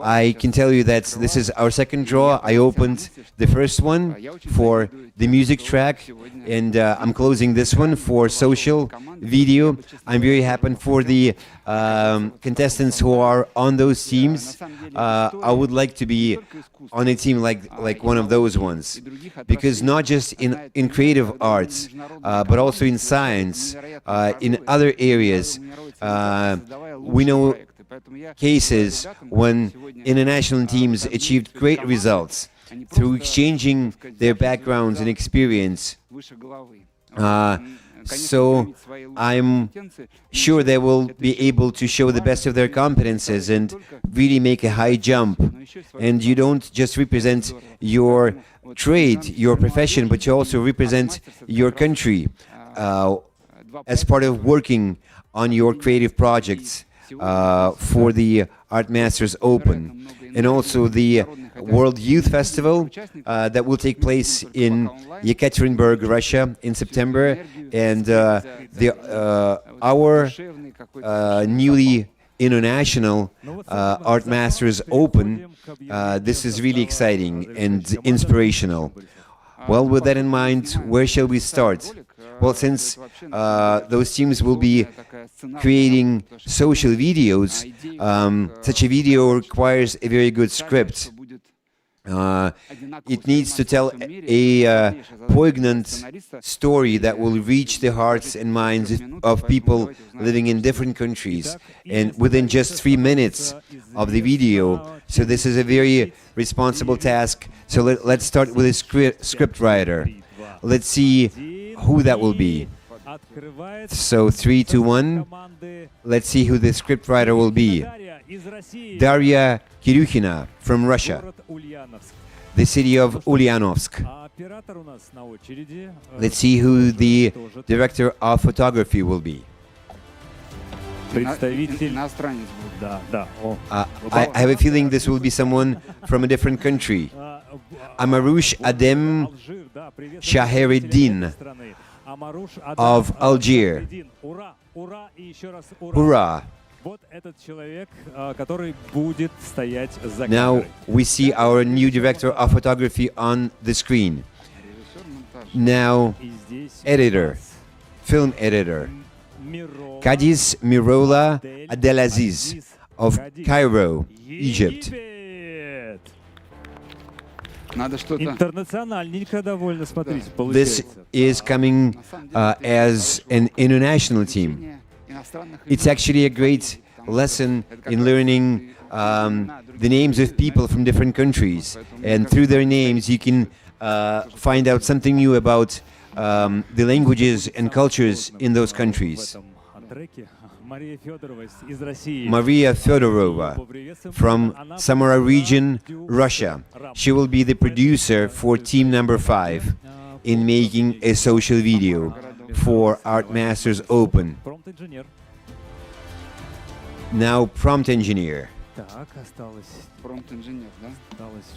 I can tell you that this is our second draw. I opened the first one for the music track, and I'm closing this one for social video. I'm very happy for the contestants who are on those teams. I would like to be on a team like one of those ones, because not just in creative arts, but also in science, in other areas, we know cases when international teams achieved great results through exchanging their backgrounds and experience. So I'm sure they will be able to show the best of their competences and really make a high jump. And you don't just represent your trade, your profession, but you also represent your country as part of working on your creative projects for the ArtMasters Open, and also the World Youth Festival that will take place in Yekaterinburg, Russia in September, and our newly international ArtMasters Open. This is really exciting and inspirational. Well, with that in mind, where shall we start? Well, since those teams will be creating social videos, such a video requires a very good script. It needs to tell a poignant story that will reach the hearts and minds of people living in different countries, and within just 3 minutes of the video. So this is a very responsible task. So let's start with a script writer. Let's see who that will be. So 3, 2, 1. Let's see who the scriptwriter will be. Daria Kiryukhina from Russia, the city of Ulyanovsk. Let's see who the director of photography will be. I have a feeling this will be someone from a different country. Amarouche Adem Shahereddin of Algiers. Hurrah! Now we see our new director of photography on the screen. Now, editor, film editor, Kadiz Mirola Abdelaziz of Cairo, Egypt. Интернациональненько довольно, смотрите, This получается. is coming as an international team. It's actually a great lesson in learning the names of people from different countries, and through their names you can find out something new about the languages and cultures in those countries. треке Maria Fedorova from Samara region, Russia. She will be the producer for team number 5 in making a social video for ArtMasters Open. Now prompt engineer. Так, осталось Промпт-инженер, да?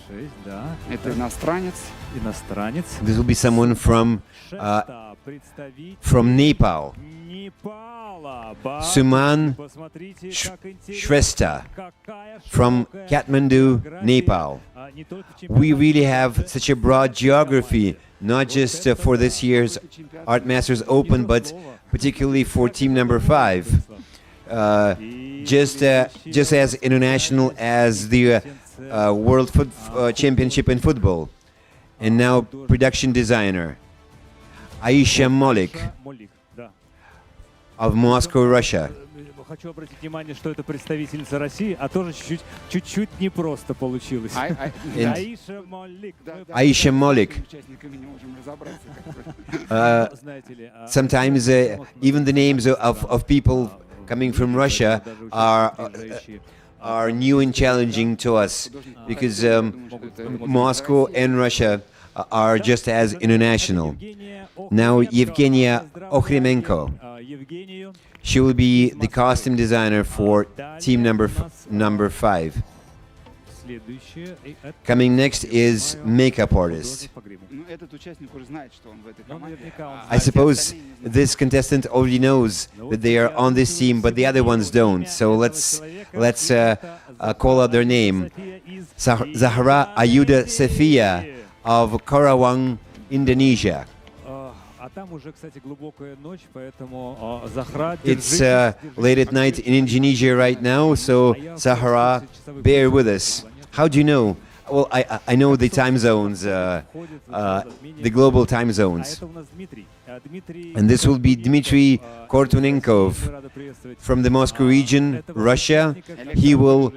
6, да. Это иностранец. Иностранец. This will be someone from Шеста, представитель Nepal. Непала. Suman Посмотрите, как интересно. Shrestha Какая from широкая Kathmandu, география. Nepal. Не только We чемпионат really have such a broad geography, not just for this year's ArtMasters Open, but particularly for team number 5. Just as international as the World Championship in football. And now production designer Aisha Molik Молик, да. of Moscow, Russia. Хочу обратить внимание, что это представительница России, а тоже чуть-чуть непросто получилось. And Аиша Молик. Aisha Molik. Участниками не можем разобраться. Знаете ли, Sometimes even the names of people coming from Russia are new and challenging to us, because Moscow and Russia are just as international. Now Yevgenia Okhrimenko, she will be the costume designer for team number 5. Coming next is makeup artist. Ну, этот участник уже знает, что он в этой команде. I suppose this contestant already knows that they are on this team, but the other ones don't. So let's call out their name. Zahra Ayuda Safia of Karawang, Indonesia. It's late at night in Indonesia right now, so Zahra, bear with us. How do you know? Well, I know the time zones, the global time zones. And this will be Dmitry Kortunenkov from the Moscow region, Russia. He will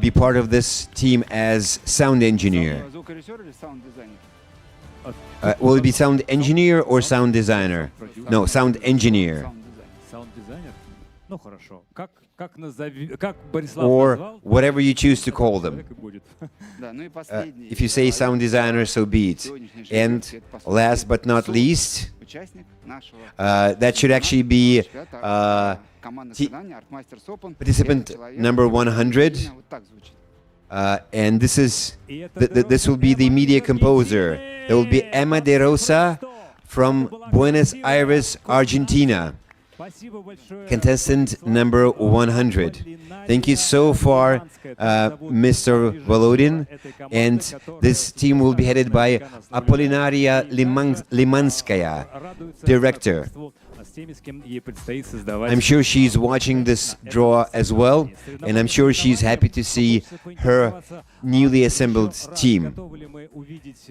be part of this team as sound engineer. Звукорежиссер или саунд-дизайнер? Will it be sound engineer or sound designer? No, sound engineer. Саунд-дизайнер? Ну хорошо. Как Борислав Or назвал, whatever you choose to call them. так и будет. Да, ну и последний. If you say sound designer, so be it. And last but not least, Участник нашего that should actually be командного Ти- задания ArtMasters Open. participant Человек, number 100. вот так звучит. And this will be the media composer. There will be Emma De Rosa from Buenos Aires, Argentina. Спасибо большое. Contestant number 100. Thank you so far, Mr. Volodin. And this team will be headed by Apolinaria Limanskaya, director. I'm sure she's watching this draw as well, and I'm sure she's happy to see her newly assembled team.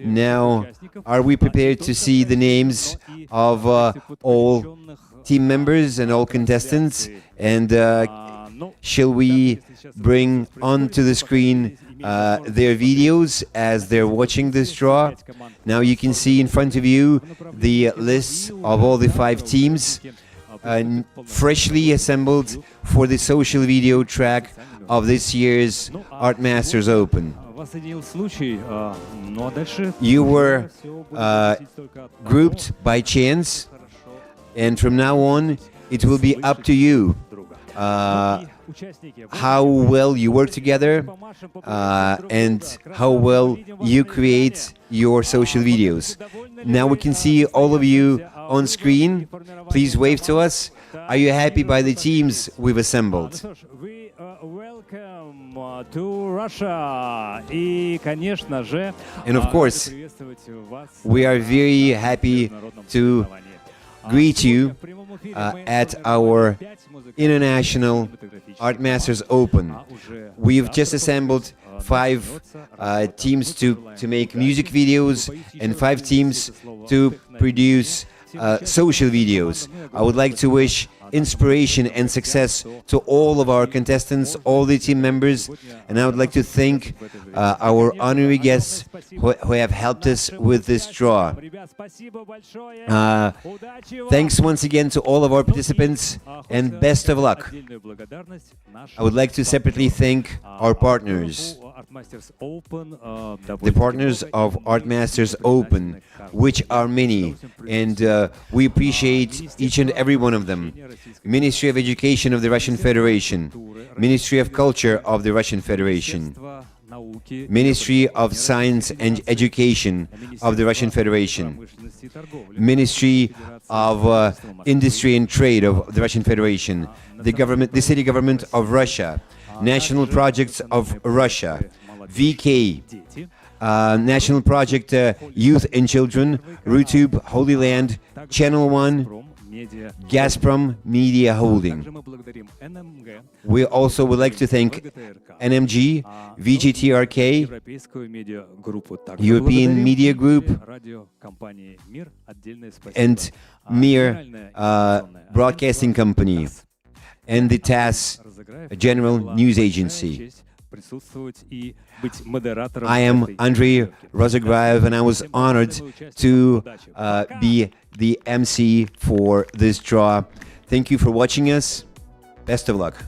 Now, are we prepared to see the names of all team members and all contestants? And shall we bring onto the screen their videos as they're watching this draw? Now you can see in front of you the lists of all the 5 teams freshly assembled for the social video track of this year's ArtMasters Open. You were grouped by chance, and from now on it will be up to you how well you work together and how well you create your social videos. Now we can see all of you on screen. Please wave to us. Are you happy by the teams we've assembled? Welcome to Russia. And of course, we are very happy to greet you at our International ArtMasters Open. We've just assembled 5 teams to make music videos and 5 teams to produce social videos. I would like to wish inspiration and success to all of our contestants, all the team members, and I would like to thank our honorary guests who have helped us with this draw. Thanks once again to all of our participants, and best of luck. I would like to separately thank our partners, the partners of ArtMasters Open, which are many, and we appreciate each and every one of them. Ministry of Education of the Russian Federation, Ministry of Culture of the Russian Federation, Ministry of Science and Education of the Russian Federation, Ministry of Industry and Trade of the Russian Federation, the city government of Russia, National Projects of Russia, VK, National Project Youth and Children, RUTube, Holy Land, Channel One, Gazprom Media Holding. We also would like to thank NMG, VGTRK, European Media Group, and Mir Broadcasting Company, and the TASS General News Agency. I am Andrei Rozograev, and I was honored to be the MC for this draw. Thank you for watching us. Best of luck.